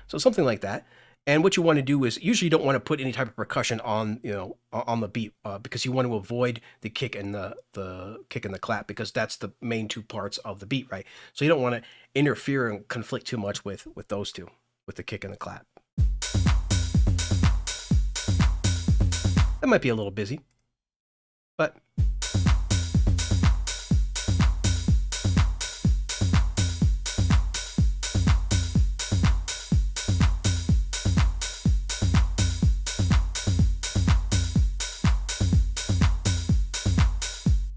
A: So something like that. And what you want to do is, usually you don't want to put any type of percussion on, on the beat, because you want to avoid the kick and the kick and the clap, because that's the main 2 parts of the beat, right? So you don't want to interfere and conflict too much with those 2, with the kick and the clap. That might be a little busy, but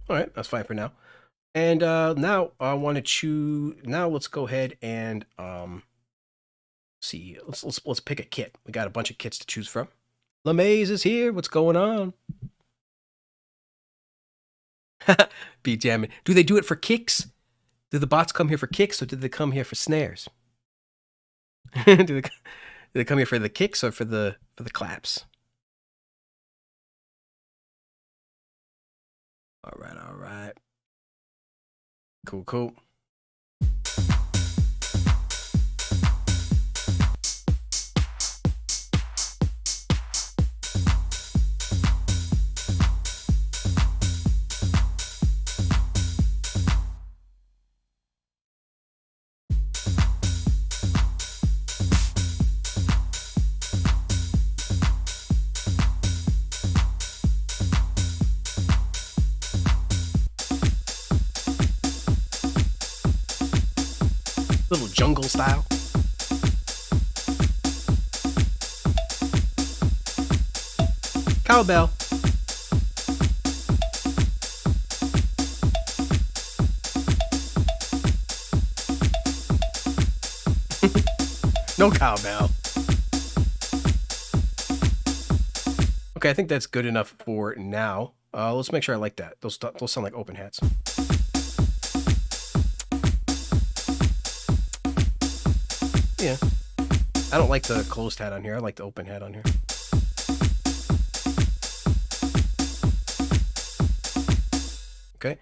A: all right, that's fine for now. And now I want to choose. Now let's go ahead and see. Let's pick a kit. We got a bunch of kits to choose from. LeMaze is here. What's going on? Be jamming. Do they do it for kicks? Do the bots come here for kicks, or do they come here for snares? do they come here for the kicks or for the claps? All right, all right. Cool, cool. Little jungle style. Cowbell. No cowbell. Okay, I think that's good enough for now. Let's make sure I like that. Those sound like open hats. Yeah. I don't like the closed hat on here. I like the open hat on here. Okay.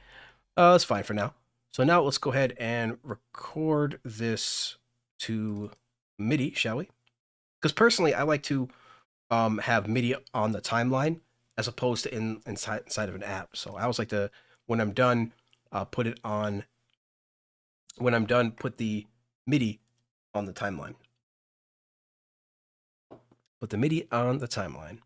A: That's fine for now. So now let's go ahead and record this to MIDI, shall we? Because personally, I like to have MIDI on the timeline as opposed to inside of an app. So I always like to, when I'm done, put it on. When I'm done, put the MIDI on the timeline. Put the MIDI on the timeline.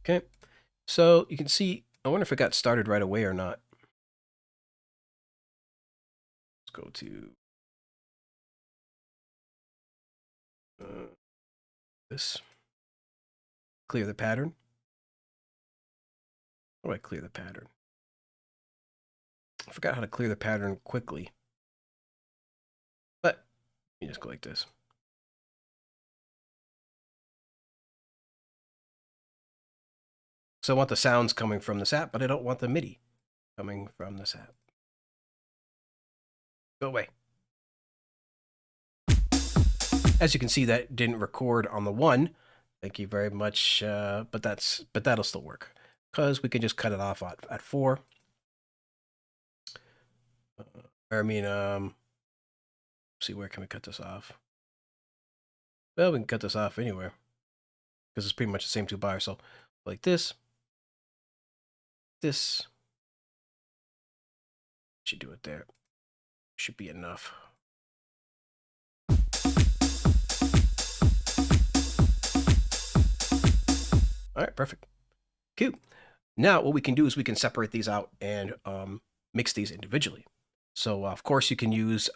A: Okay, so you can see, I wonder if it got started right away or not. Let's go to this. Clear the pattern. How do I clear the pattern? I forgot how to clear the pattern quickly. But you just go like this. So I want the sounds coming from this app, but I don't want the MIDI coming from this app. Go away. As you can see, that didn't record on the one. Thank you very much. But that'll still work because we can just cut it off at 4. I mean, see, where can we cut this off? Well, we can cut this off anywhere because it's pretty much the same 2 bars. So like this should do it there. Should be enough. All right, perfect. Cool. Now what we can do is we can separate these out and mix these individually. So of course you can use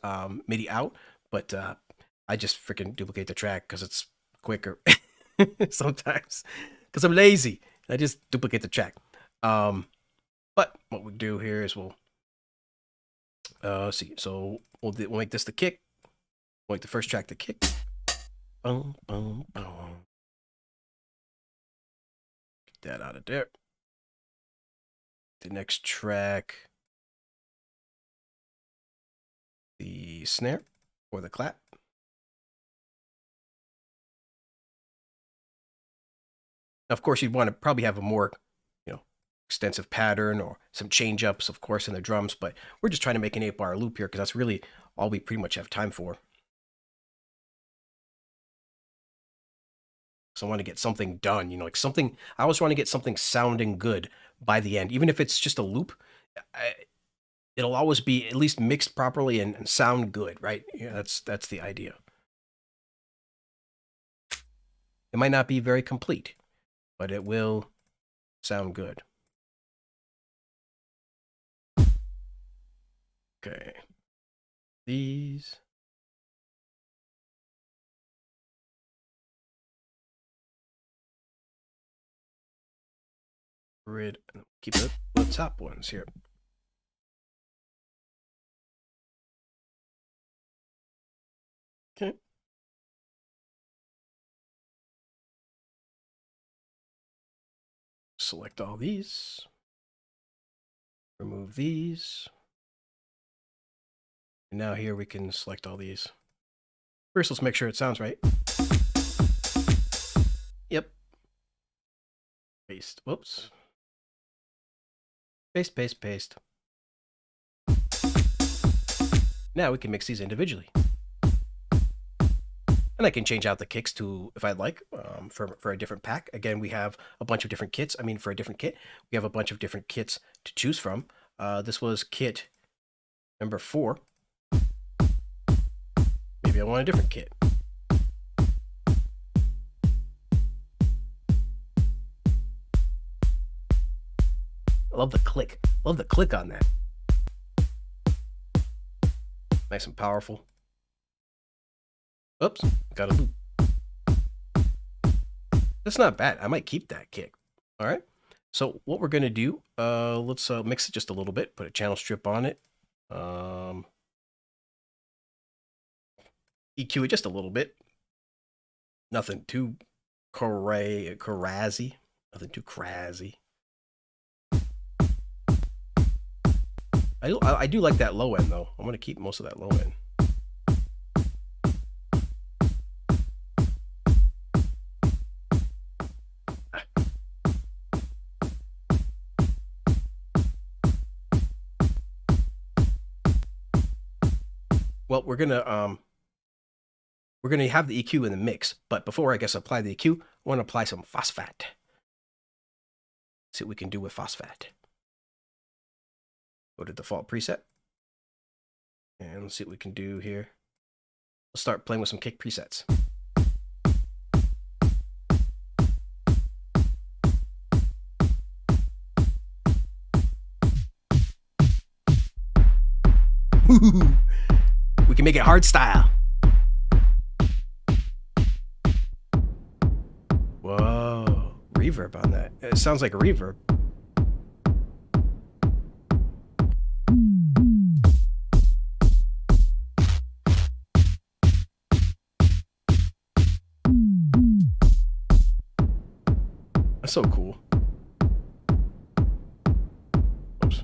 A: MIDI out, but I just freaking duplicate the track because it's quicker sometimes because I'm lazy. I just duplicate the track. But what we do here is we'll see. So we'll make this the kick. We'll make the first track the kick. Boom, boom, boom. Get that out of there. The next track, the snare or the clap. Now, of course, you'd want to probably have a more, extensive pattern or some change ups, of course, in the drums, but we're just trying to make an 8-bar loop here because that's really all we pretty much have time for. So I want to get something done, like something, I always want to get something sounding good by the end, even if it's just a loop. It'll always be at least mixed properly and sound good, right? Yeah, that's the idea. It might not be very complete, but it will sound good. Okay. These. Grid. Keep it the top ones here. Okay. Select all these. Remove these. And now here we can select all these. First, let's make sure it sounds right. Yep. Paste. Whoops. Paste, paste, paste. Now we can mix these individually. And I can change out the kicks to, if I'd like, for a different pack. Again, we have a bunch of different kits. I mean, for a different kit, we have a bunch of different kits to choose from. This was kit number 4. Maybe I want a different kit. I love the click. Love the click on that. Nice and powerful. Oops, got a loop. That's not bad. I might keep that kick. All right. So what we're going to do, let's mix it just a little bit. Put a channel strip on it. EQ it just a little bit. Nothing too crazy. Nothing too crazy. I do like that low end, though. I'm going to keep most of that low end. Well, we're gonna have the EQ in the mix, but before I guess apply the EQ, I want to apply some Phosphat. See what we can do with Phosphat. Go to default preset, and let's see what we can do here. Let's start playing with some kick presets. We can make it hard style. Whoa, reverb on that. It sounds like a reverb. That's so cool. Oops.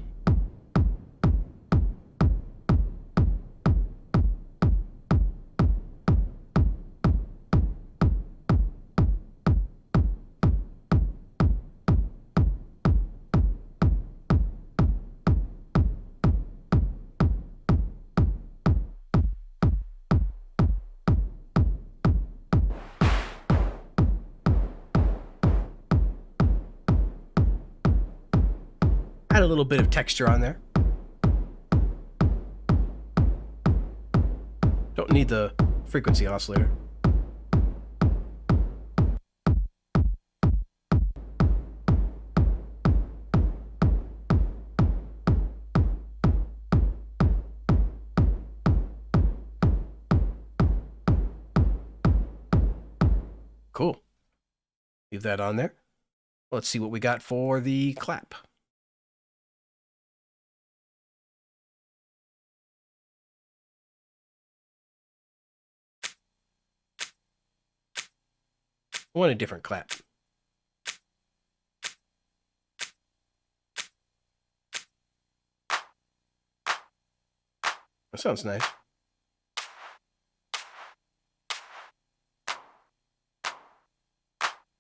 A: Add a little bit of texture on there. Don't need the frequency oscillator. Cool. Leave that on there. Let's see what we got for the clap. I want a different clap. That sounds nice.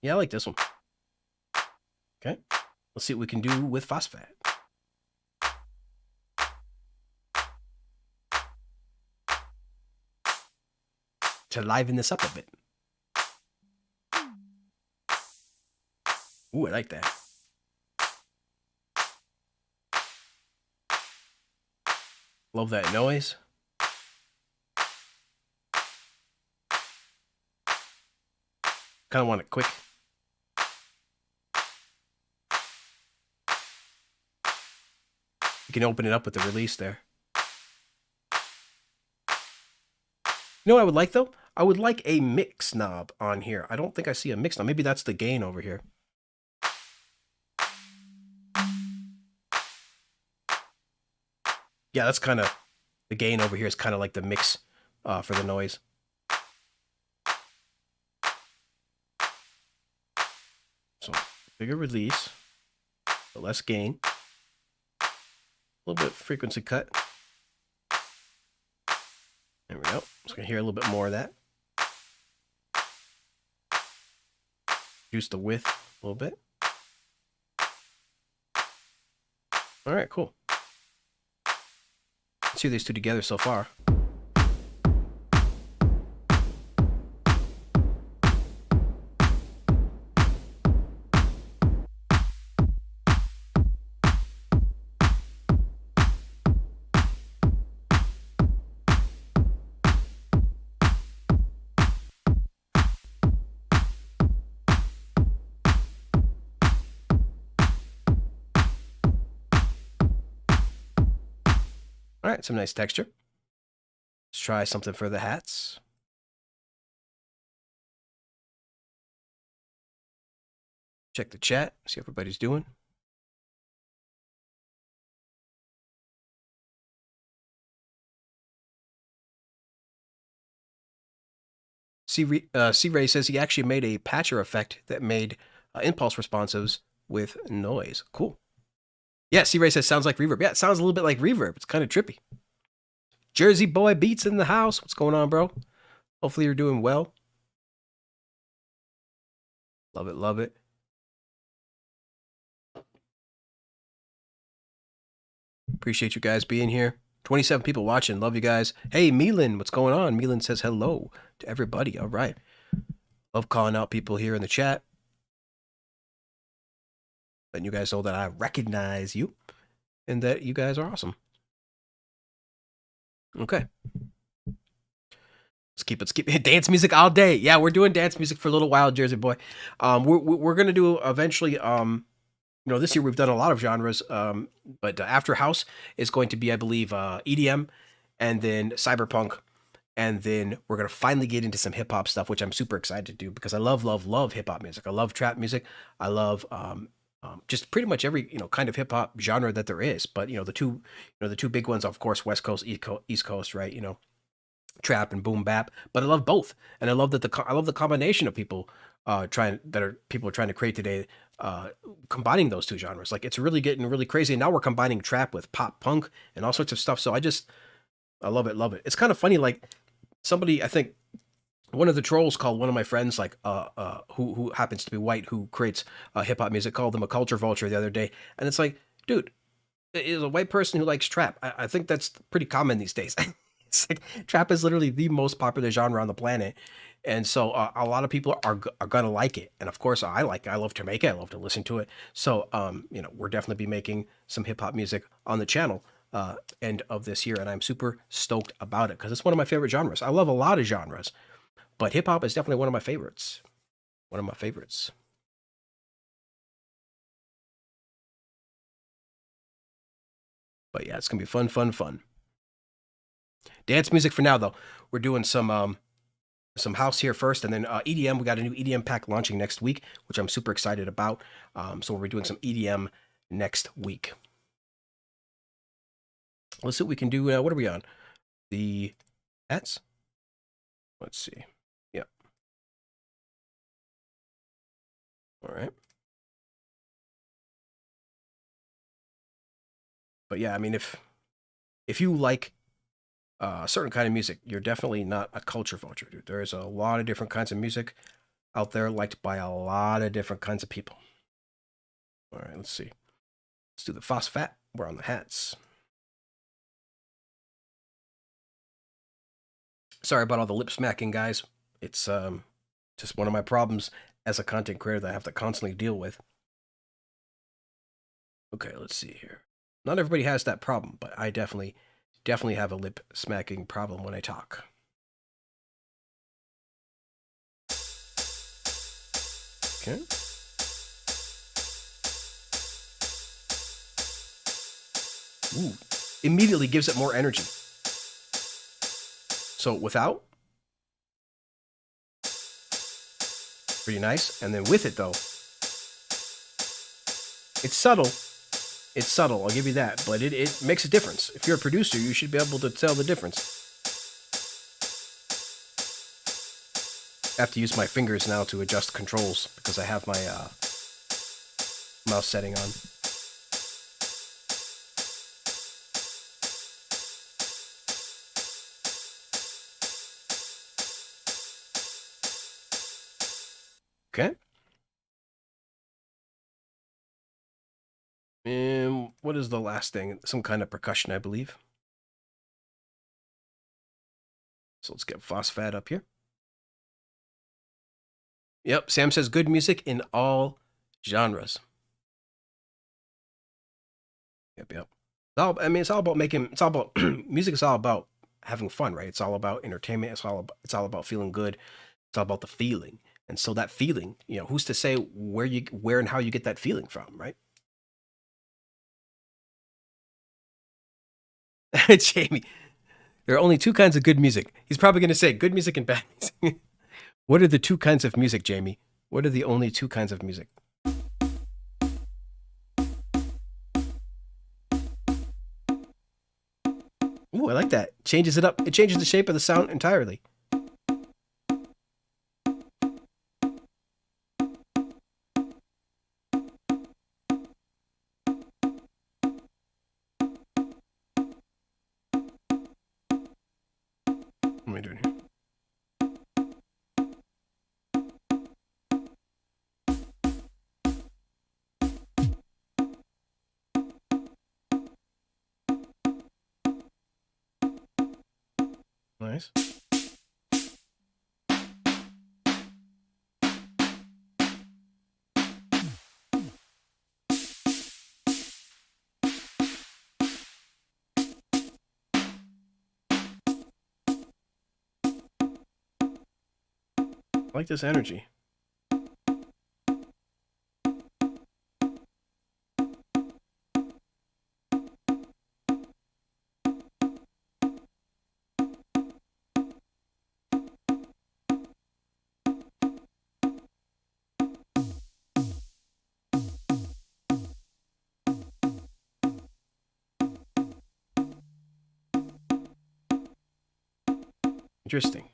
A: Yeah, I like this one. Okay, let's see what we can do with Phosphat. To liven this up a bit. Ooh, I like that. Love that noise. Kind of want it quick. You can open it up with the release there. You know what I would like, though? I would like a mix knob on here. I don't think I see a mix knob. Maybe that's the gain over here. Yeah, that's kind of... The gain over here is kind of like the mix for the noise. So, bigger release, but less gain. A little bit of frequency cut. There we go. Just gonna hear a little bit more of that. Reduce the width a little bit. All right, cool. Let's hear these two together so far. All right, some nice texture. Let's try something for the hats. Check the chat, see how everybody's doing. C-Ray says he actually made a patcher effect that made impulse responsives with noise. Cool. Yeah, C-Ray says sounds like reverb. Yeah, it sounds a little bit like reverb. It's kind of trippy. Jersey Boy Beats in the house. What's going on, bro? Hopefully you're doing well. Love it, love it. Appreciate you guys being here. 27 people watching. Love you guys. Hey, Milan, what's going on? Milan says hello to everybody. All right. Love calling out people here in the chat. Letting you guys know that I recognize you and that you guys are awesome. Okay. Let's keep dance music all day. Yeah, we're doing dance music for a little while, Jersey Boy. We're gonna do eventually. You know, this year we've done a lot of genres. But after house is going to be, I believe, EDM, and then cyberpunk, and then we're gonna finally get into some hip hop stuff, which I'm super excited to do because I love hip hop music. I love trap music. I love just pretty much every kind of hip hop genre that there is. But the two big ones, of course, West Coast, East Coast, right? Trap and boom bap, but I love both, and I love that I love the combination of people trying to create today, combining those two genres. Like, it's really getting really crazy, and now we're combining trap with pop punk and all sorts of stuff. So I love it. It's kind of funny, like somebody, I think one of the trolls called one of my friends, like who happens to be white, who creates hip hop music, called them a culture vulture the other day, and it's like, dude, is a white person who likes trap. I think that's pretty common these days. It's like trap is literally the most popular genre on the planet, and so a lot of people are gonna like it. And of course, I like it. I love to make it. I love to listen to it. So we're definitely be making some hip hop music on the channel end of this year, and I'm super stoked about it because it's one of my favorite genres. I love a lot of genres, but hip hop is definitely one of my favorites. One of my favorites. But yeah, it's gonna be fun. Dance music for now, though. We're doing some house here first, and then EDM. We got a new EDM pack launching next week, which I'm super excited about. So we'll be doing some EDM next week. Let's see what we can do. What are we on? The hats? Let's see. Yep. All right. But yeah, I mean, if you like a certain kind of music, you're definitely not a culture vulture, dude. There's a lot of different kinds of music out there liked by a lot of different kinds of people. All right, let's see. Let's do the Phosphat. We're on the hats. Sorry about all the lip smacking, guys. It's just one of my problems as a content creator that I have to constantly deal with. Okay, let's see here. Not everybody has that problem, but I definitely have a lip smacking problem when I talk. Okay. Ooh. Immediately gives it more energy. So without, pretty nice. And then with it, though, it's subtle. It's subtle, I'll give you that. But it makes a difference. If you're a producer, you should be able to tell the difference. I have to use my fingers now to adjust controls because I have my mouse setting on. Okay. And what is the last thing? Some kind of percussion, I believe. So let's get Phosphat up here. Yep, Sam says good music in all genres. Yep. It's all about making. It's all about music. Is all about having fun, right? It's all about entertainment. It's all about feeling good. It's all about the feeling. And so that feeling, who's to say where and how you get that feeling from, right? Jamie, there are only two kinds of good music. He's probably going to say good music and bad music. What are the two kinds of music, Jamie? What are the only two kinds of music? Ooh, I like that. Changes it up. It changes the shape of the sound entirely. What am I doing here? Nice. I like this energy. Interesting.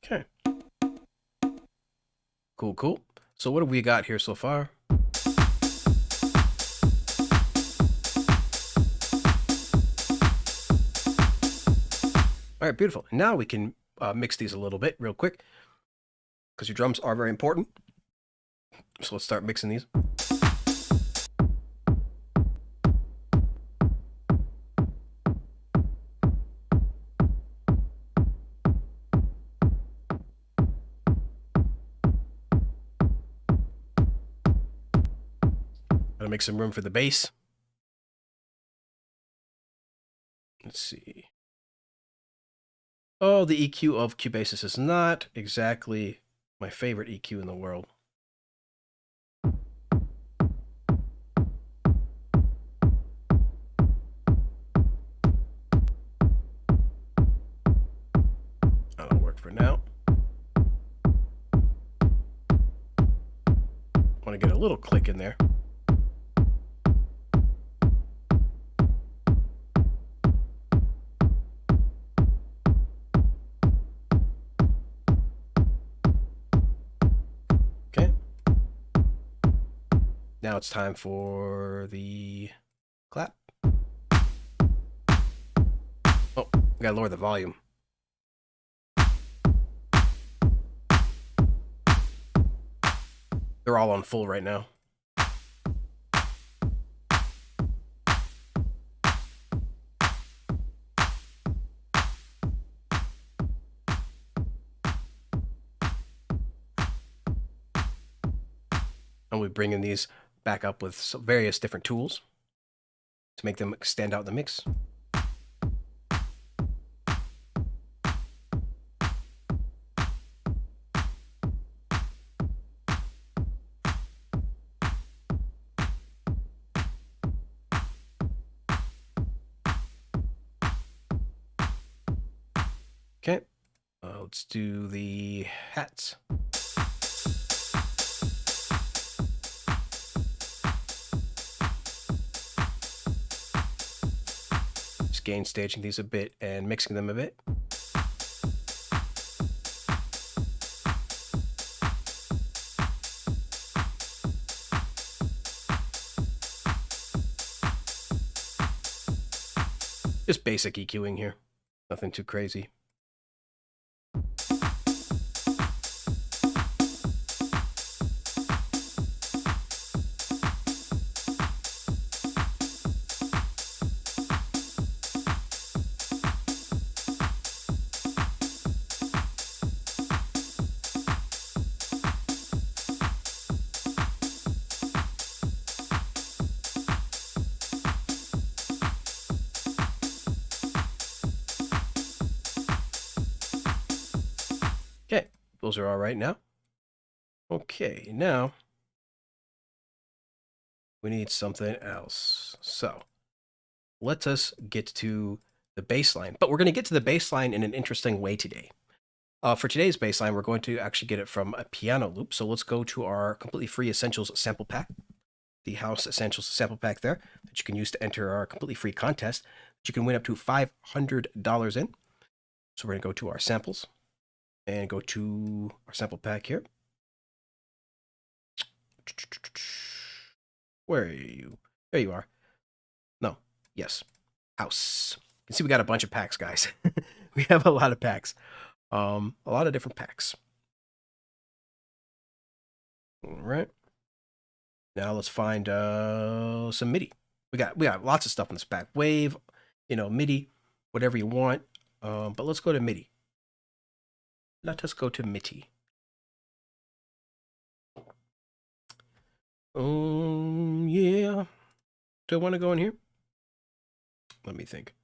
A: Okay. Cool. So what have we got here so far? All right, beautiful. Now we can mix these a little bit real quick because your drums are very important. So let's start mixing these. Gotta make some room for the bass. Let's see. Oh, the EQ of Cubasis is not exactly my favorite EQ in the world. That'll work for now. Want to get a little click in there. Okay. Now it's time for the clap. Oh, we gotta lower the volume. They're all on full right now. And we bring in these back up with various different tools to make them stand out in the mix. Okay, let's do the hats. Just gain staging these a bit and mixing them a bit. Just basic EQing here. Nothing too crazy. Okay, those are all right now. Okay, now we need something else. So let us get to the baseline. But we're going to get to the baseline in an interesting way today. For today's baseline, we're going to actually get it from a piano loop. So let's go to our completely free Essentials sample pack, the House Essentials sample pack there that you can use to enter our completely free contest that you can win up to $500 in. So we're going to go to our samples and go to our sample pack here. Where are you? There you are. No. Yes. House. You can see we got a bunch of packs, guys. We have a lot of packs. A lot of different packs. All right. Now let's find some MIDI. We got lots of stuff in this pack. Wave, MIDI, whatever you want. But let's go to MIDI. Let us go to MIDI. Yeah. Do I want to go in here? Let me think.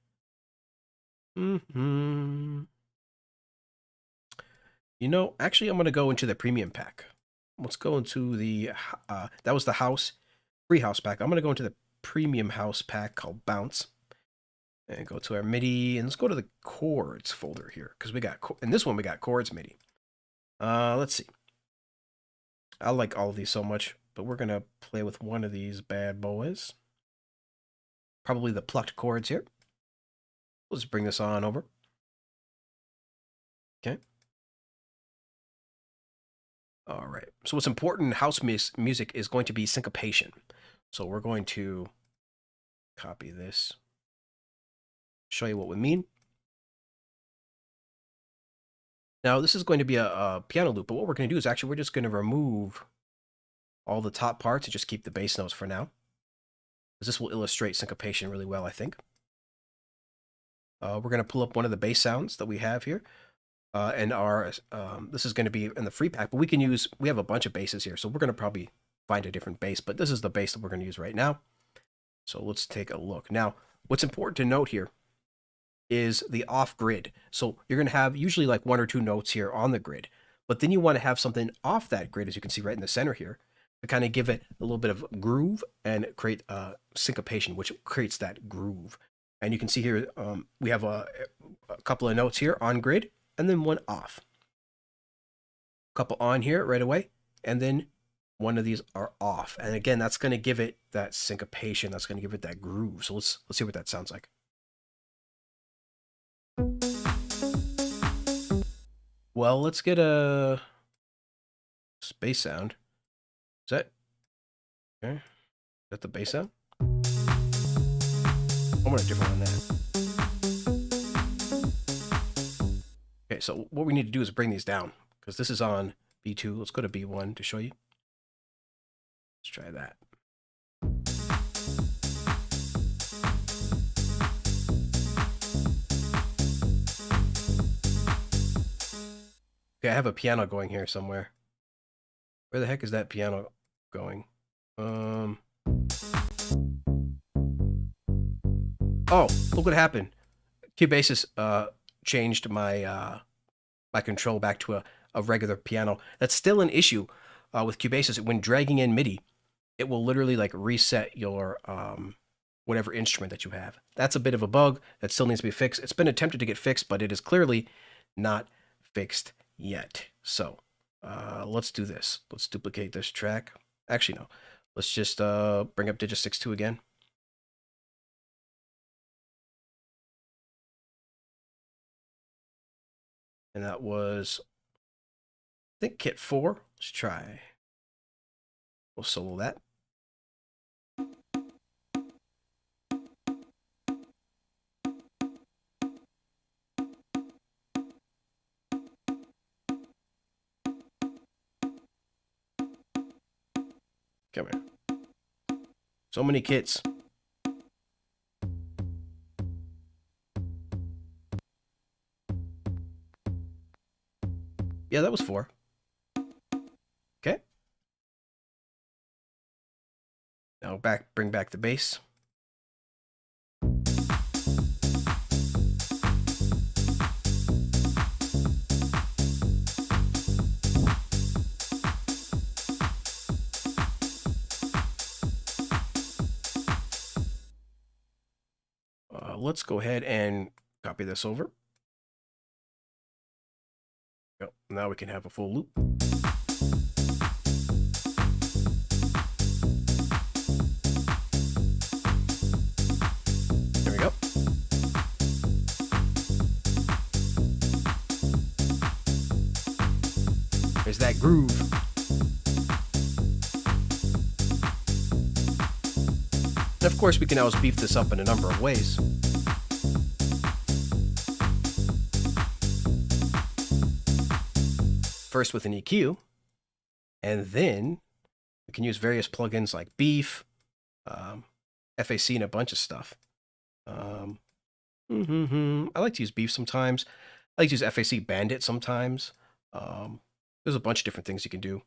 A: Actually, I'm going to go into the premium pack. Let's go into the, that was the free house pack. I'm going to go into the premium house pack called Bounce. And go to our MIDI, and let's go to the chords folder here, because we got, in this one, we got chords MIDI. Let's see. I like all of these so much, but we're going to play with one of these bad boys. Probably the plucked chords here. Let's bring this on over. Okay. All right. So what's important in house music is going to be syncopation. So we're going to copy this. Show you what we mean. Now, this is going to be a piano loop, but what we're going to do is actually we're just going to remove all the top parts and just keep the bass notes for now. Because this will illustrate syncopation really well, I think. We're going to pull up one of the bass sounds that we have here. And this is going to be in the free pack, but we have a bunch of basses here, so we're going to probably find a different bass, but this is the bass that we're going to use right now. So let's take a look. Now, what's important to note here is the off grid. So you're going to have usually like 1 or 2 notes here on the grid, but then you want to have something off that grid, as you can see right in the center here, to kind of give it a little bit of groove and create syncopation, which creates that groove. And you can see here, we have a couple of notes here on grid, and then one off. A couple on here right away, and then one of these are off. And again, that's going to give it that syncopation. That's going to give it that groove. So let's see what that sounds like. Well, let's get a bass sound. Is that okay? Is that the bass sound? I want a different one than that. Okay, so what we need to do is bring these down, because this is on B2. Let's go to B1 to show you. Let's try that. Okay, I have a piano going here somewhere. Where the heck is that piano going? Oh, look what happened. Cubasis changed my my control back to a regular piano. That's still an issue with Cubasis. When dragging in MIDI, it will literally like reset your whatever instrument that you have. That's a bit of a bug that still needs to be fixed. It's been attempted to get fixed, but it is clearly not fixed yet. So let's do this. Let's duplicate this track. Actually, no. Let's just bring up Digit 6.2 again. And that was, I think, kit 4. Let's try. We'll solo that. Come here. So many kits. Yeah, that was 4. Okay. Now bring back the bass. Let's go ahead and copy this over. Yep. Now we can have a full loop. There we go. There's that groove. And of course, we can always beef this up in a number of ways. First with an EQ, and then we can use various plugins like Beef, FAC, and a bunch of stuff. I like to use Beef sometimes. I like to use FAC Bandit sometimes. There's a bunch of different things you can do.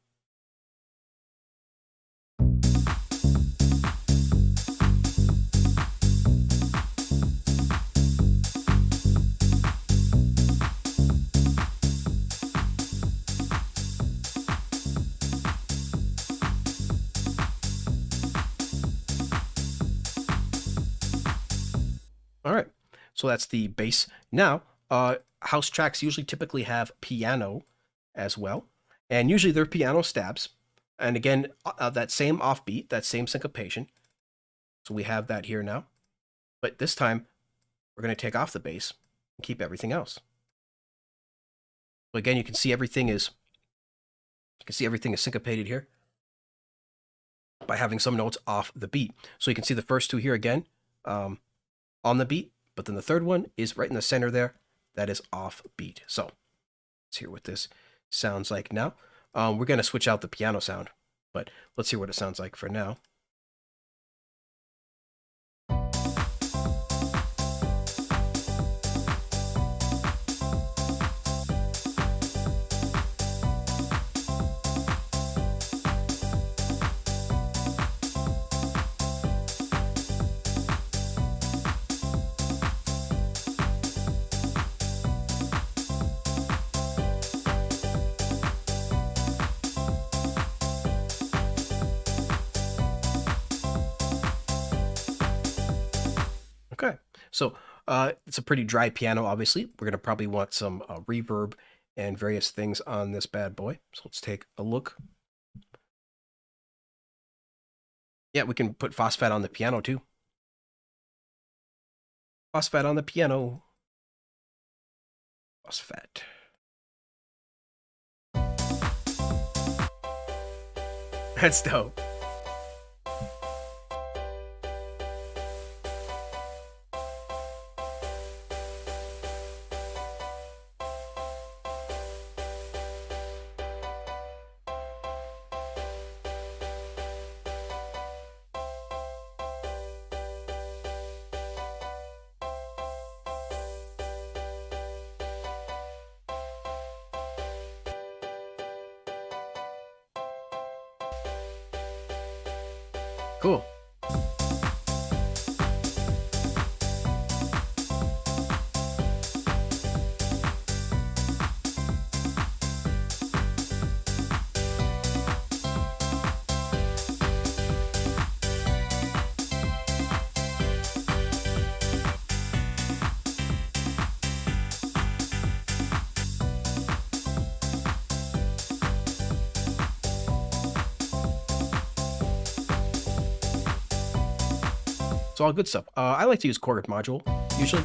A: All right, so that's the bass. Now, house tracks usually typically have piano as well, and usually they're piano stabs. And again, that same offbeat, that same syncopation. So we have that here now. But this time, we're going to take off the bass and keep everything else. So again, you can see everything is syncopated here by having some notes off the beat. So you can see the first two here again. On the beat, but then the third one is right in the center there. That is off beat. So let's hear what this sounds like now. We're going to switch out the piano sound, but let's hear what it sounds like for now. Okay, so it's a pretty dry piano, obviously. We're going to probably want some reverb and various things on this bad boy. So let's take a look. Yeah, we can put Phosphat on the piano too. Phosphat on the piano. Phosphat. That's dope. Cool. It's all good stuff. I like to use chord module, usually.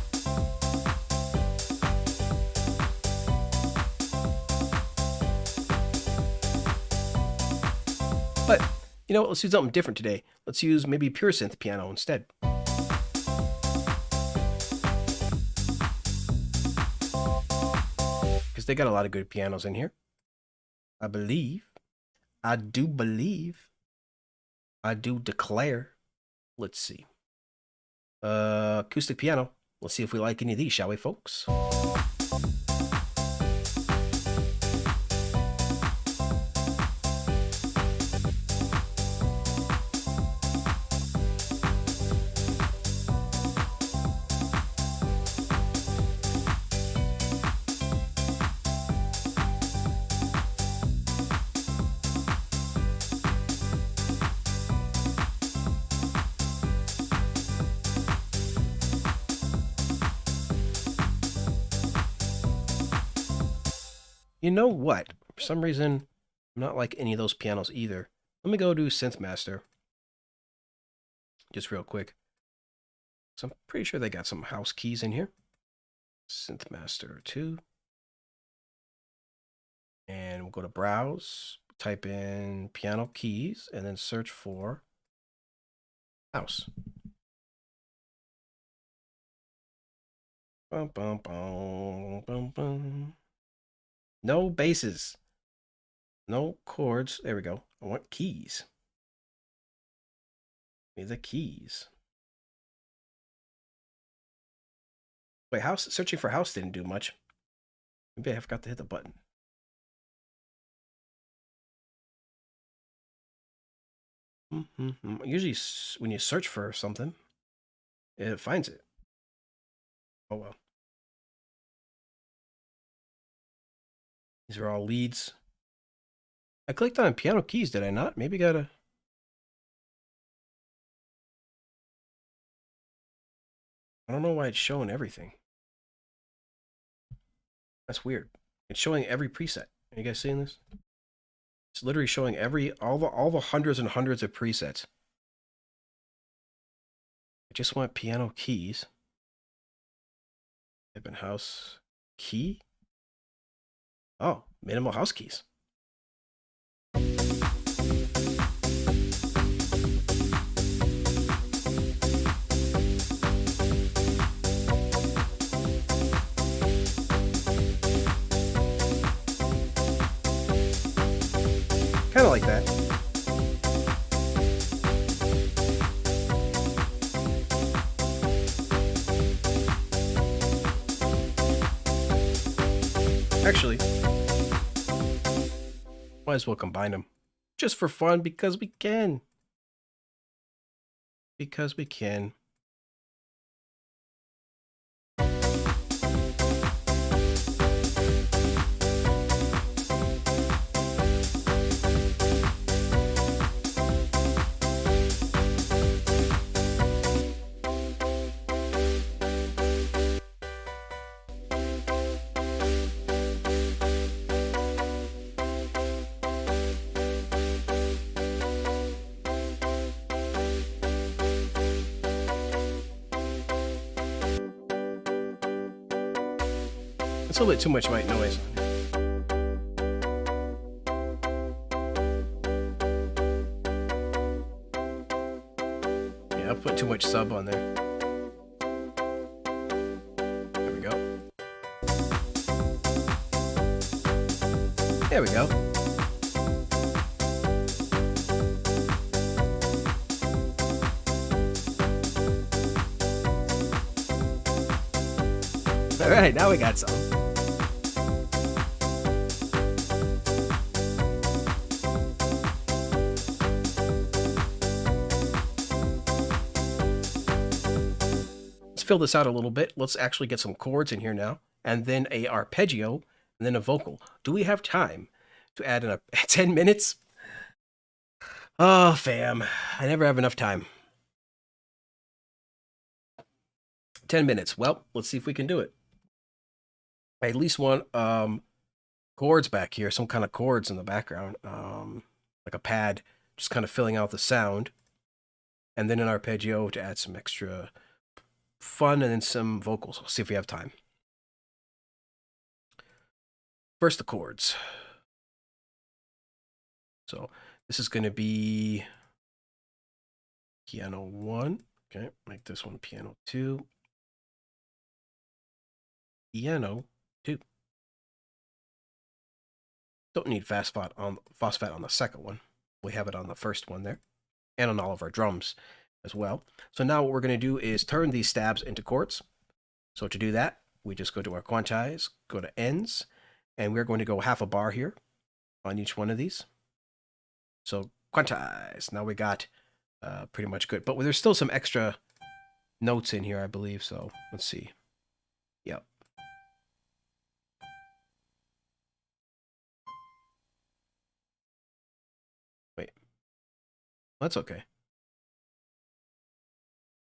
A: But, you know what, let's do something different today. Let's use maybe pure synth piano instead. Because they got a lot of good pianos in here. I believe. I do believe. I do declare. Let's see. Acoustic piano. Let's see if we like any of these, shall we, folks? You know what? For some reason, I'm not like any of those pianos either. Let me go to Synth Master. Just real quick. So I'm pretty sure they got some house keys in here. Synth Master 2. And we'll go to Browse, type in piano keys, and then search for house. Bum, bum, bum, bum, bum. No basses. No chords. There we go. I want keys. Give me the keys. Wait, house searching for house didn't do much. Maybe I forgot to hit the button. Usually when you search for something, it finds it. Oh well. These are all leads. I clicked on piano keys, did I not? Maybe gotta... I don't know why it's showing everything. That's weird. It's showing every preset. Are you guys seeing this? It's literally showing all the hundreds and hundreds of presets. I just want piano keys. Type in house key. Oh, minimal house keys. Kind of like that. Actually, might as well combine them. Just for fun, because we can. Because we can. It's a little bit too much white noise on it. Yeah, I put too much sub on there. There we go. There we go. All right, now we got some. Fill this out a little bit. Let's actually get some chords in here now, and then a arpeggio, and then a vocal. Do we have time to add in 10 minutes? Oh, fam, I never have enough time. 10 minutes. Well, let's see if we can do it. I at least want chords back here, some kind of chords in the background, like a pad, just kind of filling out the sound. and then an arpeggio to add some extra fun, and then some vocals. We'll see if we have time. First, the chords. So this is going to be piano 1. Okay, make this one piano 2. Piano 2. Don't need phosphate on the second one. We have it on the first one there, and on all of our drums as well. So now what we're going to do is turn these stabs into chords. So to do that, we just go to our quantize, go to ends, and we're going to go half a bar here on each one of these. So quantize. Now we got pretty much good, but there's still some extra notes in here, I believe. So let's see. Yep. Wait. That's okay.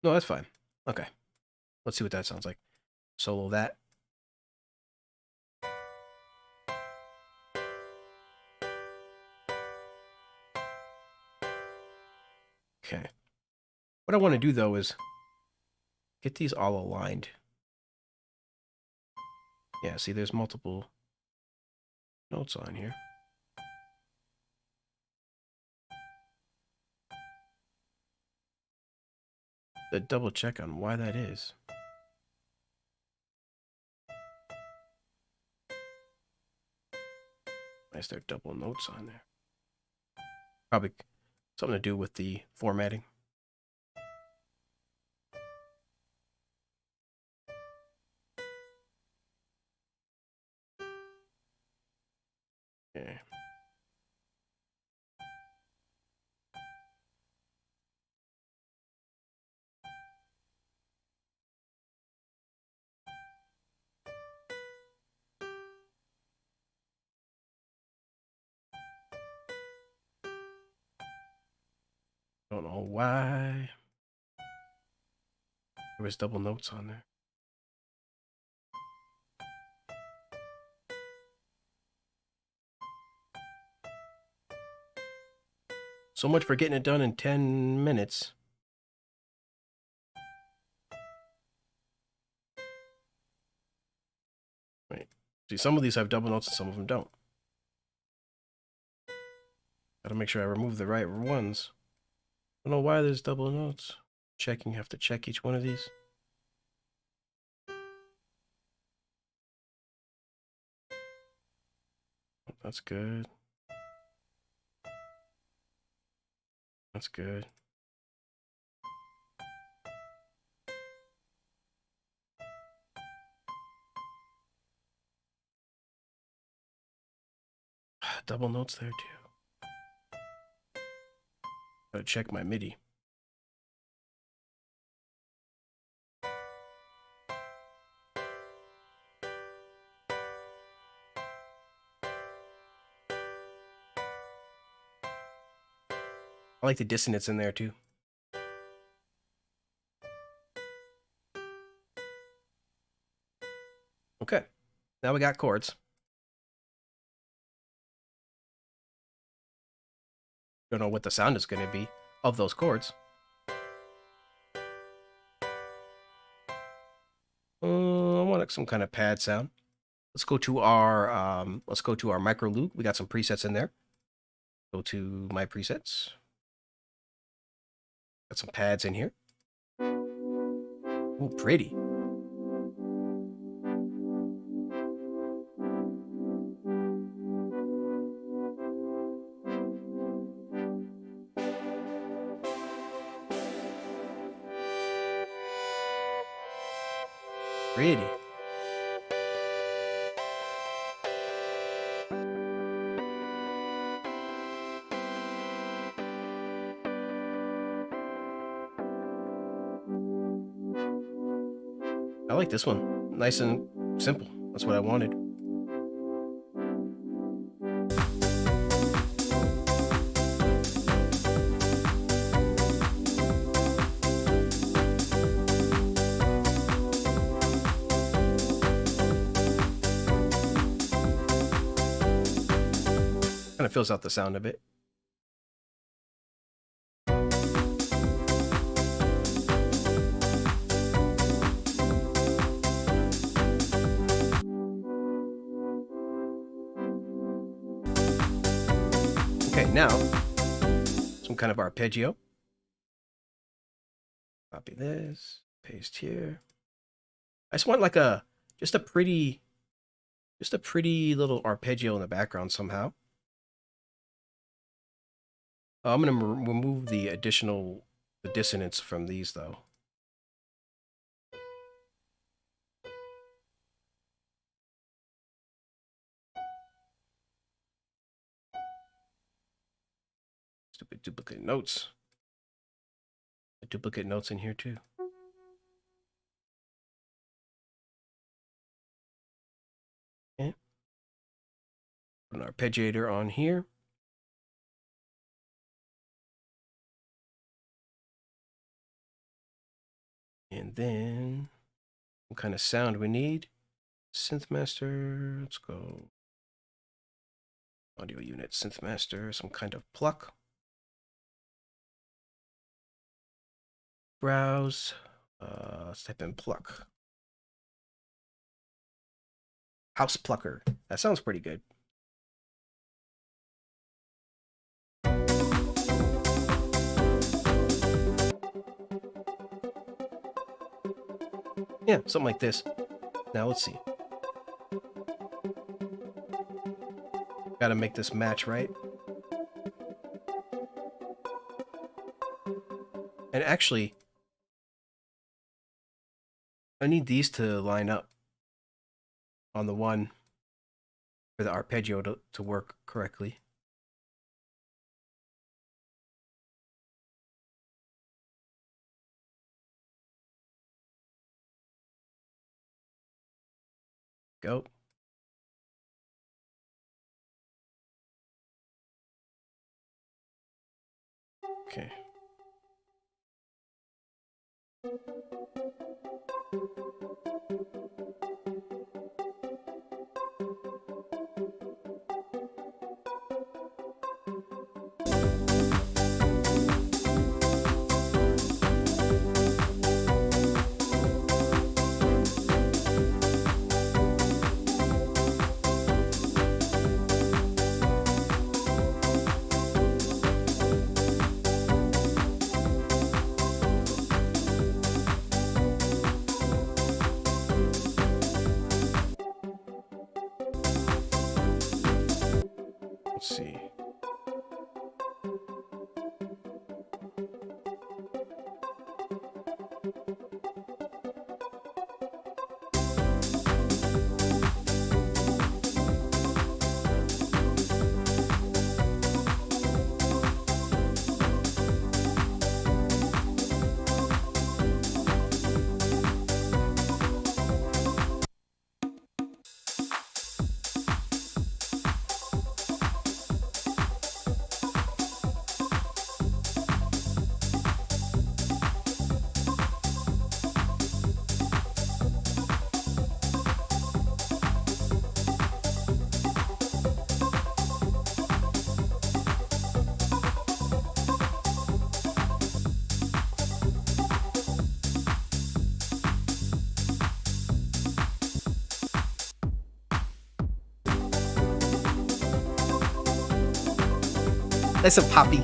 A: No, that's fine. Okay. Let's see what that sounds like. Solo that. Okay. What I want to do, though, is get these all aligned. Yeah, see, there's multiple notes on here. To double check on why that is. Why is there double notes on there? Probably something to do with the formatting. Okay. Don't know why there was double notes on there. So much for getting it done in 10 minutes. Wait. See, some of these have double notes and some of them don't. Gotta make sure I remove the right ones. I don't know why there's double notes. Checking, have to check each one of these. That's good. That's good. Double notes there too. Gotta check my MIDI. I like the dissonance in there too. Okay, now we got chords. Don't know what the sound is going to be of those chords. I want some kind of pad sound. Let's go to our micro loop. We got some presets in there. Go to my presets. Got some pads in here. Ooh, pretty. Pretty. I like this one. Nice and simple. That's what I wanted. Kind of fills out the sound a bit. now, some kind of arpeggio. Copy this, paste here. I just want like just a pretty little arpeggio in the background somehow. I'm going to remove the dissonance from these though. Stupid duplicate notes. The duplicate notes in here too. Okay. Put an arpeggiator on here. And then what kind of sound we need? Synth master. Let's go. Audio unit, synth master, some kind of pluck. Browse. Let's type in pluck. House plucker. That sounds pretty good. Yeah, something like this. Now let's see. Gotta make this match, right? And actually, I need these to line up on the one for the arpeggio to work correctly. Go. Okay. Let's see. That's a poppy.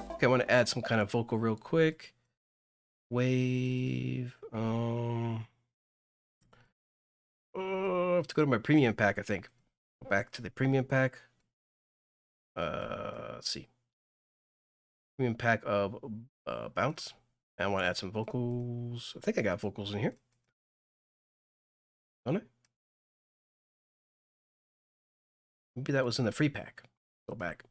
A: Okay, I want to add some kind of vocal real quick. Wave. I have to go to my premium pack, I think. Go back to the premium pack. Let's see. Premium pack of bounce. And I want to add some vocals. I think I got vocals in here. Don't I? Maybe that was in the free pack. Go back.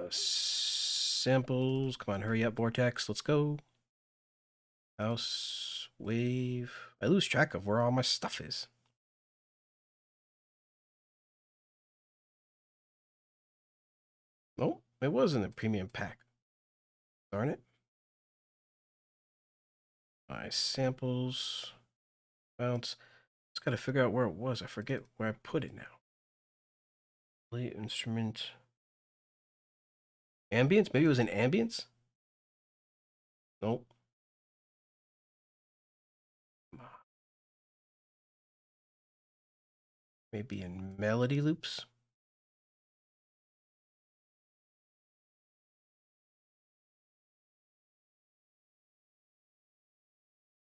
A: Samples. Come on, hurry up, Vortex. Let's go. House, wave. I lose track of where all my stuff is. Nope, it was in the premium pack. Darn it. My samples. Bounce. Just gotta figure out where it was. I forget where I put it now. Play instrument. Ambience? Maybe it was in ambience? Nope. Maybe in melody loops?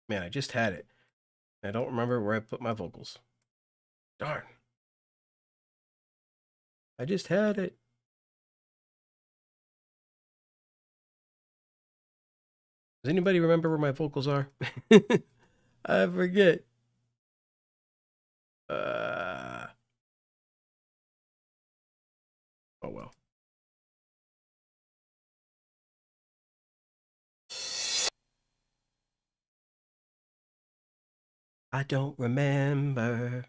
A: Man, I just had it. I don't remember where I put my vocals. Darn. I just had it. Does anybody remember where my vocals are? I forget. Oh well. I don't remember.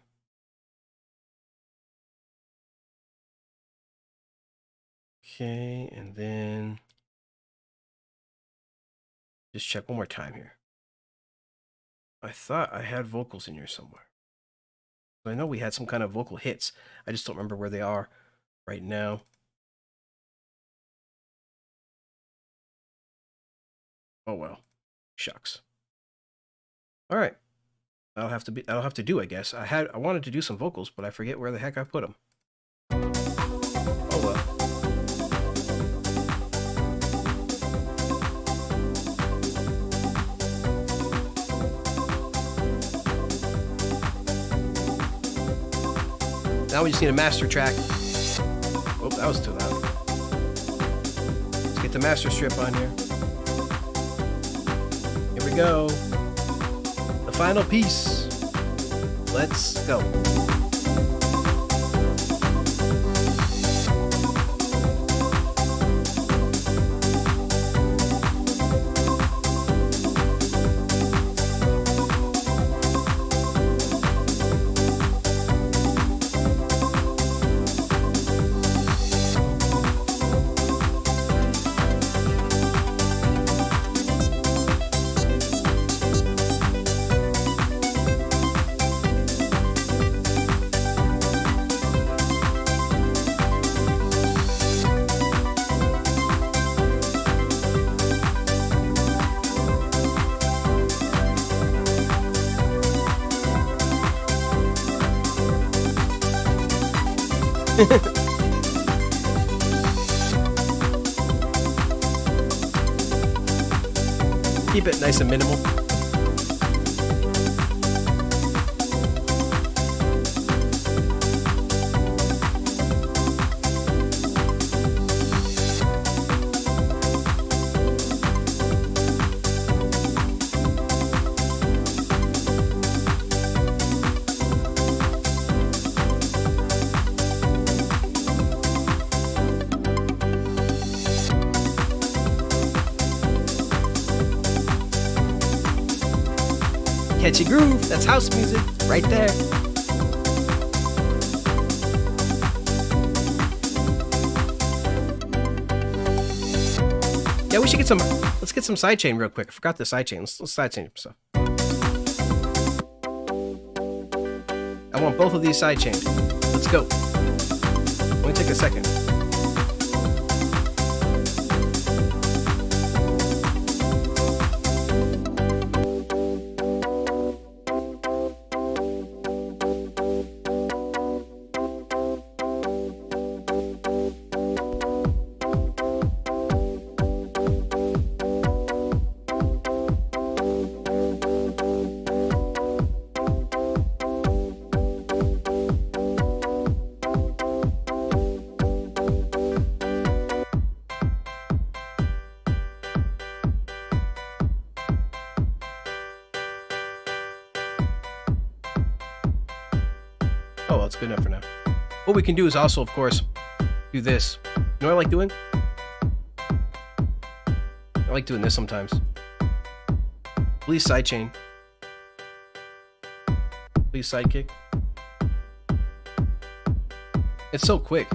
A: Okay, and then just check one more time here. I thought I had vocals in here somewhere. I know we had some kind of vocal hits. I just don't remember where they are right now. Oh well. Shucks. All right. That'll have to do, I guess. I wanted to do some vocals, but I forget where the heck I put them. Oh well. Now we just need a master track. Oh, that was too loud. Let's get the master strip on here. Here we go. The final piece. Let's go. Keep it nice and minimal. Catchy groove, that's house music, right there. Yeah, we should get some, let's get some sidechain real quick. I forgot the sidechain, let's sidechain stuff. I want both of these sidechained. Let's go. Only take a second. Oh, well, it's good enough for now. What we can do is also, of course, do this. You know what I like doing? I like doing this sometimes. Please sidechain. Please sidekick. It's so quick.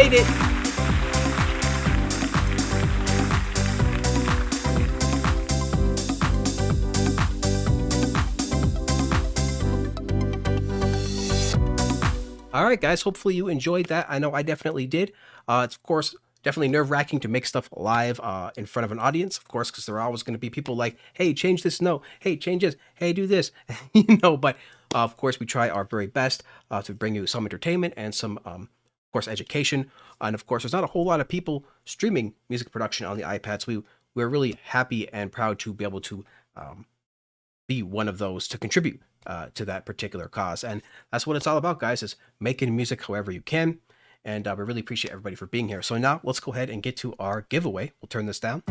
A: made it. All right, guys, hopefully you enjoyed that. I know I definitely did. It's, of course, definitely nerve-wracking to make stuff live in front of an audience, of course, because there are always going to be people like, hey, change this, no, hey, change this, hey, do this, but of course, we try our very best to bring you some entertainment and some, of course, education. And of course, there's not a whole lot of people streaming music production on the iPad, so we're really happy and proud to be able to be one of those to contribute to that particular cause. And that's what it's all about, guys, is making music however you can. And we really appreciate everybody for being here. So now let's go ahead and get to our giveaway. We'll turn this down.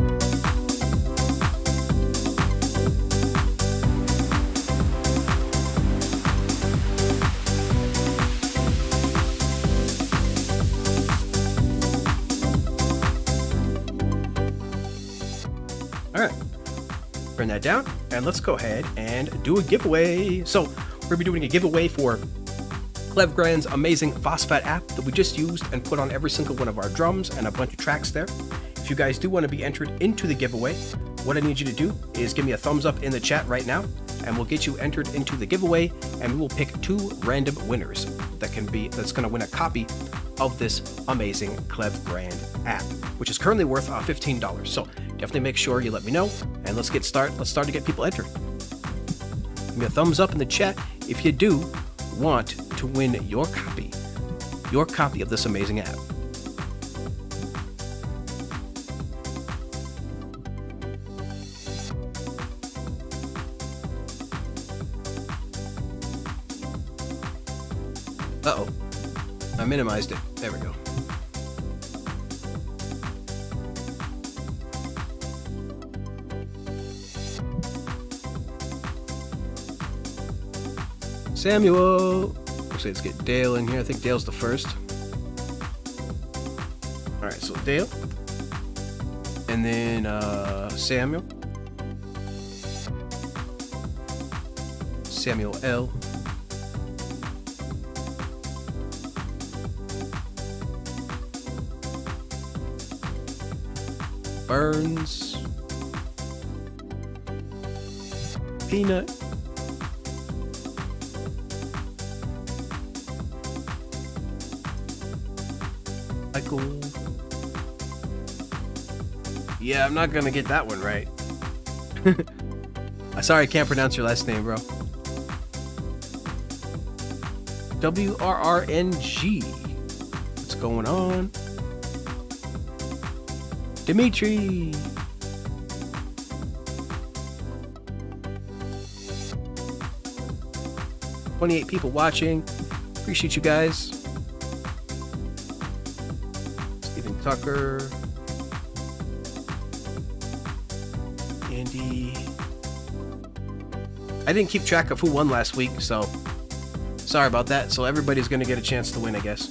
A: All right. Turn that down, and let's go ahead and do a giveaway. So we're gonna be doing a giveaway for Klevgrand's amazing Fosfat app that we just used and put on every single one of our drums and a bunch of tracks there. If you guys do want to be entered into the giveaway, what I need you to do is give me a thumbs up in the chat right now, and we'll get you entered into the giveaway, and we will pick 2 random winners that's going to win a copy of this amazing Klevgrand app, which is currently worth $15. So definitely make sure you let me know, and let's start to get people entered. Give me a thumbs up in the chat if you do want to win your copy of this amazing app. Uh-oh. I minimized it. There we go. Samuel. Let's get Dale in here. I think Dale's the first. All right, so Dale. And then Samuel. Samuel L. Burns. Peanut. Michael. Yeah, I'm not gonna get that one right. Sorry, I can't pronounce your last name, bro. WRRNG. What's going on? Dimitri. $28 people watching. Appreciate you guys. Stephen Tucker. Andy. I didn't keep track of who won last week, so sorry about that. So everybody's gonna get a chance to win, I guess.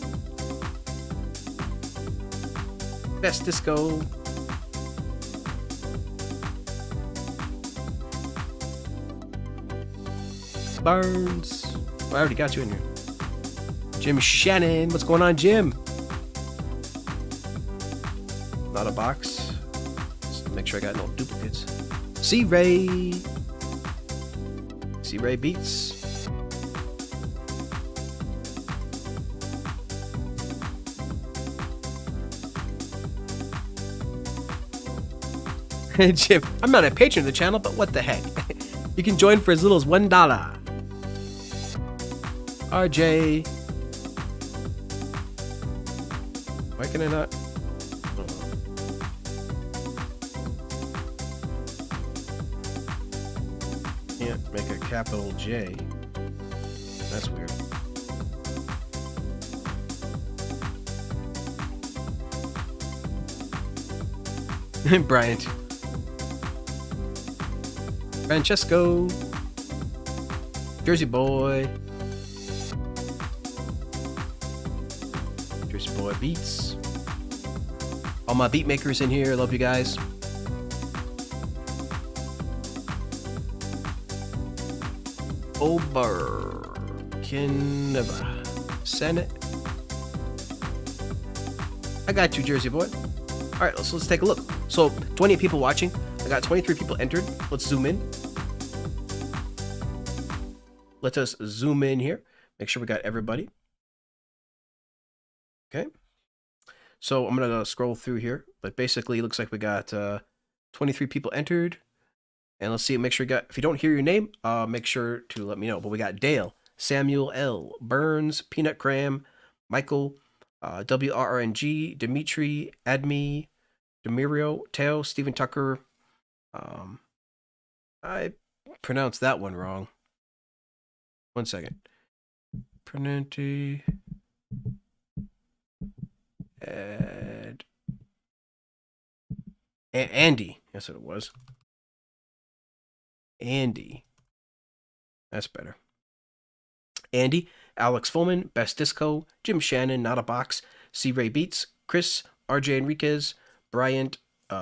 A: Best Disco. Burns. Oh, I already got you in here. Jim Shannon. What's going on, Jim? Not a box. Just make sure I got no duplicates. C-Ray. C-Ray Beats. Jim, I'm not a patron of the channel, but what the heck? You can join for as little as $1. RJ. Why can I not? Can't make a capital J. That's weird. Bryant. Francesco. Jersey Boy. Jersey Boy Beats. All my beat makers in here. Love you guys. Ober. Kineva. Senate. I got you, Jersey boy. All right, let's take a look. So 28 people watching. I got 23 people entered. Let's zoom in. Let us zoom in here. Make sure we got everybody. Okay. So I'm going to scroll through here. But basically, it looks like we got 23 people entered. And let's see, make sure you got, if you don't hear your name, make sure to let me know. But we got Dale, Samuel L, Burns, Peanut Cram, Michael, WRNG, Dimitri, Admi, Demirio, Teo, Stephen Tucker. I pronounced that one wrong. 1 second. Prenanti. And Andy. That's what it was. Andy. That's better. Andy, Alex Fullman, Best Disco, Jim Shannon, Not a Box, C. Ray Beats, Chris, RJ Enriquez, Bryant,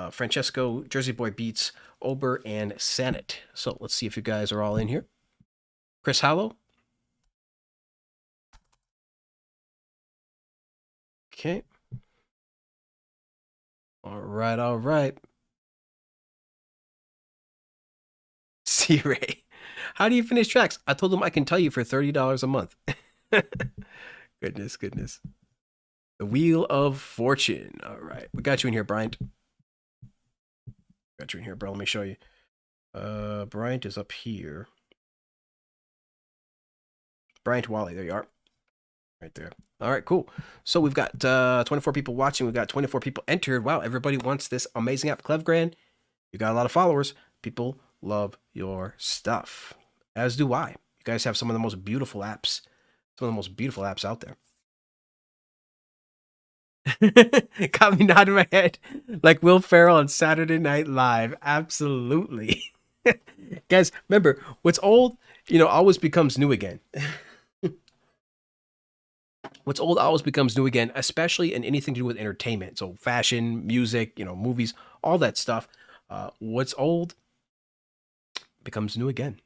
A: Francesco, Jersey Boy Beats, Ober, and Sanet. So let's see if you guys are all in here. Chris Hallow. Okay. All right. C. Ray. How do you finish tracks? I told him I can tell you for $30 a month. Goodness. The Wheel of Fortune. All right. We got you in here, Bryant. Got you in here, bro. Let me show you. Bryant is up here. Bryant Wally. There you are. Right there. All right, cool. So we've got 24 people watching. We've got 24 people entered. Wow, everybody wants this amazing app, Klevgrand. You got a lot of followers. People love your stuff. As do I. You guys have some of the most beautiful apps. Some of the most beautiful apps out there. Got me nodding my head like Will Ferrell on Saturday Night Live. Absolutely. Guys, remember, what's old, always becomes new again. What's old always becomes new again, especially in anything to do with entertainment. So fashion, music, movies, all that stuff. What's old becomes new again.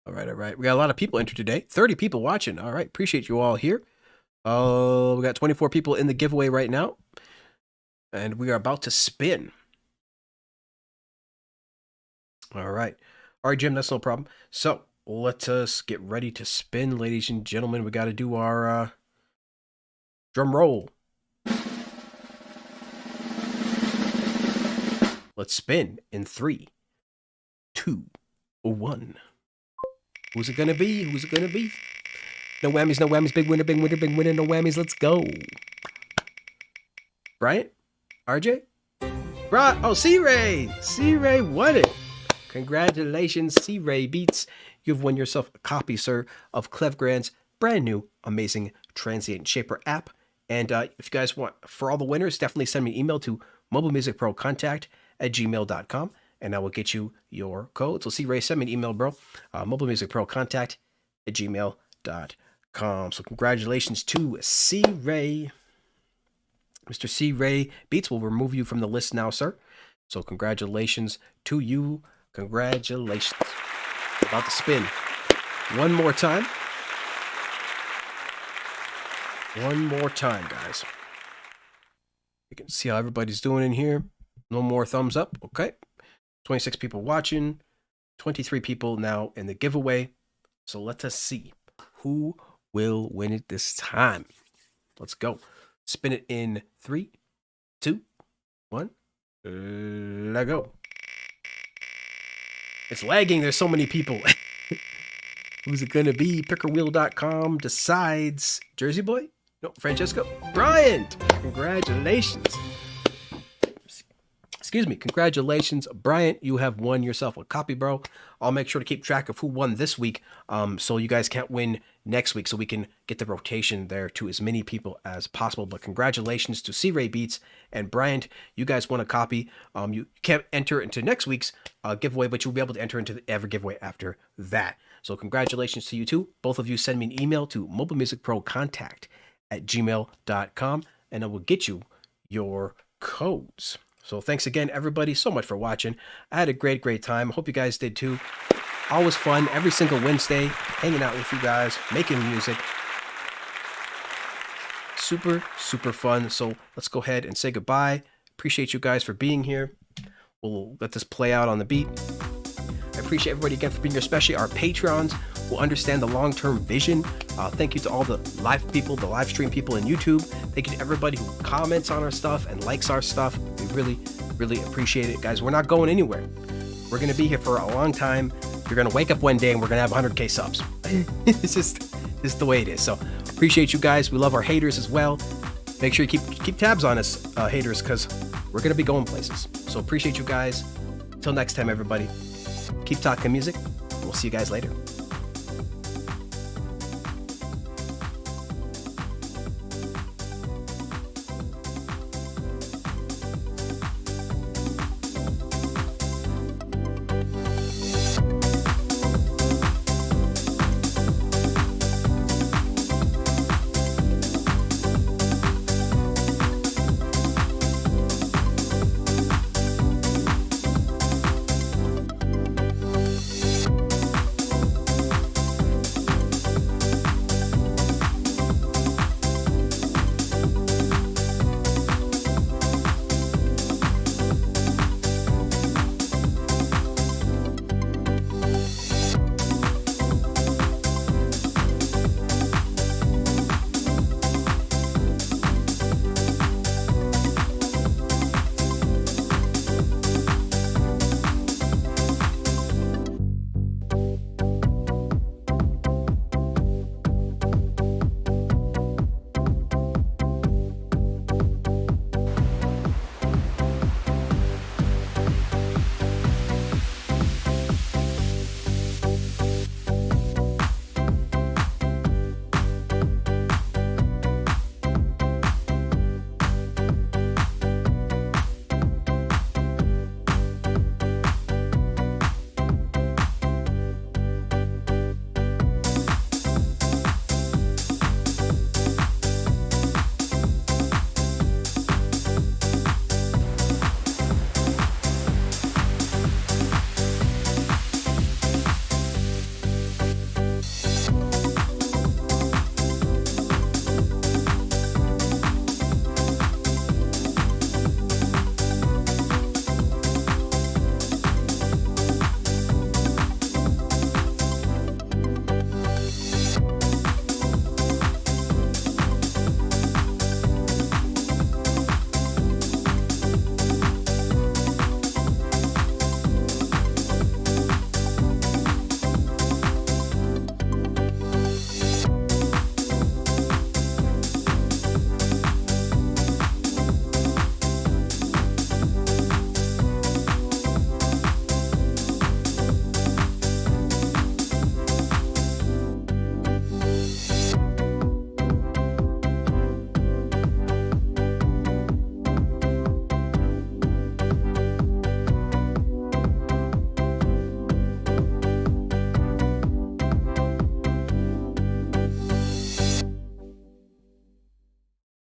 A: All right. We got a lot of people entered today. 30 people watching. All right. Appreciate you all here. We got 24 people in the giveaway right now. And we are about to spin. All right. All right, Jim, that's no problem. So let us get ready to spin, ladies and gentlemen. We got to do our drum roll. Let's spin in 3, 2, 1. Who's it gonna be? No whammies, big winner, no whammies, let's go. Bryant? RJ? Oh, C-Ray won it. Congratulations, C-Ray Beats. You've won yourself a copy, sir, of Klevgrand's brand new, amazing Transient Shaper app. And if you guys want, for all the winners, definitely send me an email to mobilemusicprocontact@gmail.com. And I will get you your code. So C-Ray, send me an email, bro. mobilemusicprocontact@gmail.com. So congratulations to C-Ray. Mr. C-Ray Beats will remove you from the list now, sir. So congratulations to you. Congratulations. About to spin one more time. Guys. You can see how everybody's doing in here. No more thumbs up. Okay. 26 people watching, 23 people now in the giveaway. So let us see who will win it this time. Let's go. Spin it in 3, 2, 1. Let go. It's lagging. There's so many people. Who's it going to be? Pickerwheel.com decides. Jersey Boy? No, Francesco? Bryant! Congratulations. Excuse me. Congratulations, Bryant. You have won yourself a copy, bro. I'll make sure to keep track of who won this week, so you guys can't win next week, so we can get the rotation there to as many people as possible. But congratulations to C-Ray Beats and Bryant. You guys won a copy. You can't enter into next week's giveaway, but you'll be able to enter into every giveaway after that. So congratulations to you too. Both of you send me an email to mobilemusicprocontact@gmail.com, and I will get you your codes. So thanks again, everybody, so much for watching. I had a great time. I hope you guys did too. Always fun every single Wednesday, hanging out with you guys, making music. super, super fun. So let's go ahead and say goodbye. Appreciate you guys for being here. We'll let this play out on the beat. I appreciate everybody again for being here, especially our Patreons who understand the long-term vision. Thank you to all the live people, the live stream people in YouTube. Thank you to everybody who comments on our stuff and likes our stuff. We really, really appreciate it, guys. We're not going anywhere. We're going to be here for a long time. You're going to wake up one day and we're going to have 100K subs. It's just the way it is. So appreciate you guys. We love our haters as well. Make sure you keep tabs on us, haters, because we're going to be going places. So appreciate you guys. Till next time, everybody. Keep talking music. We'll see you guys later.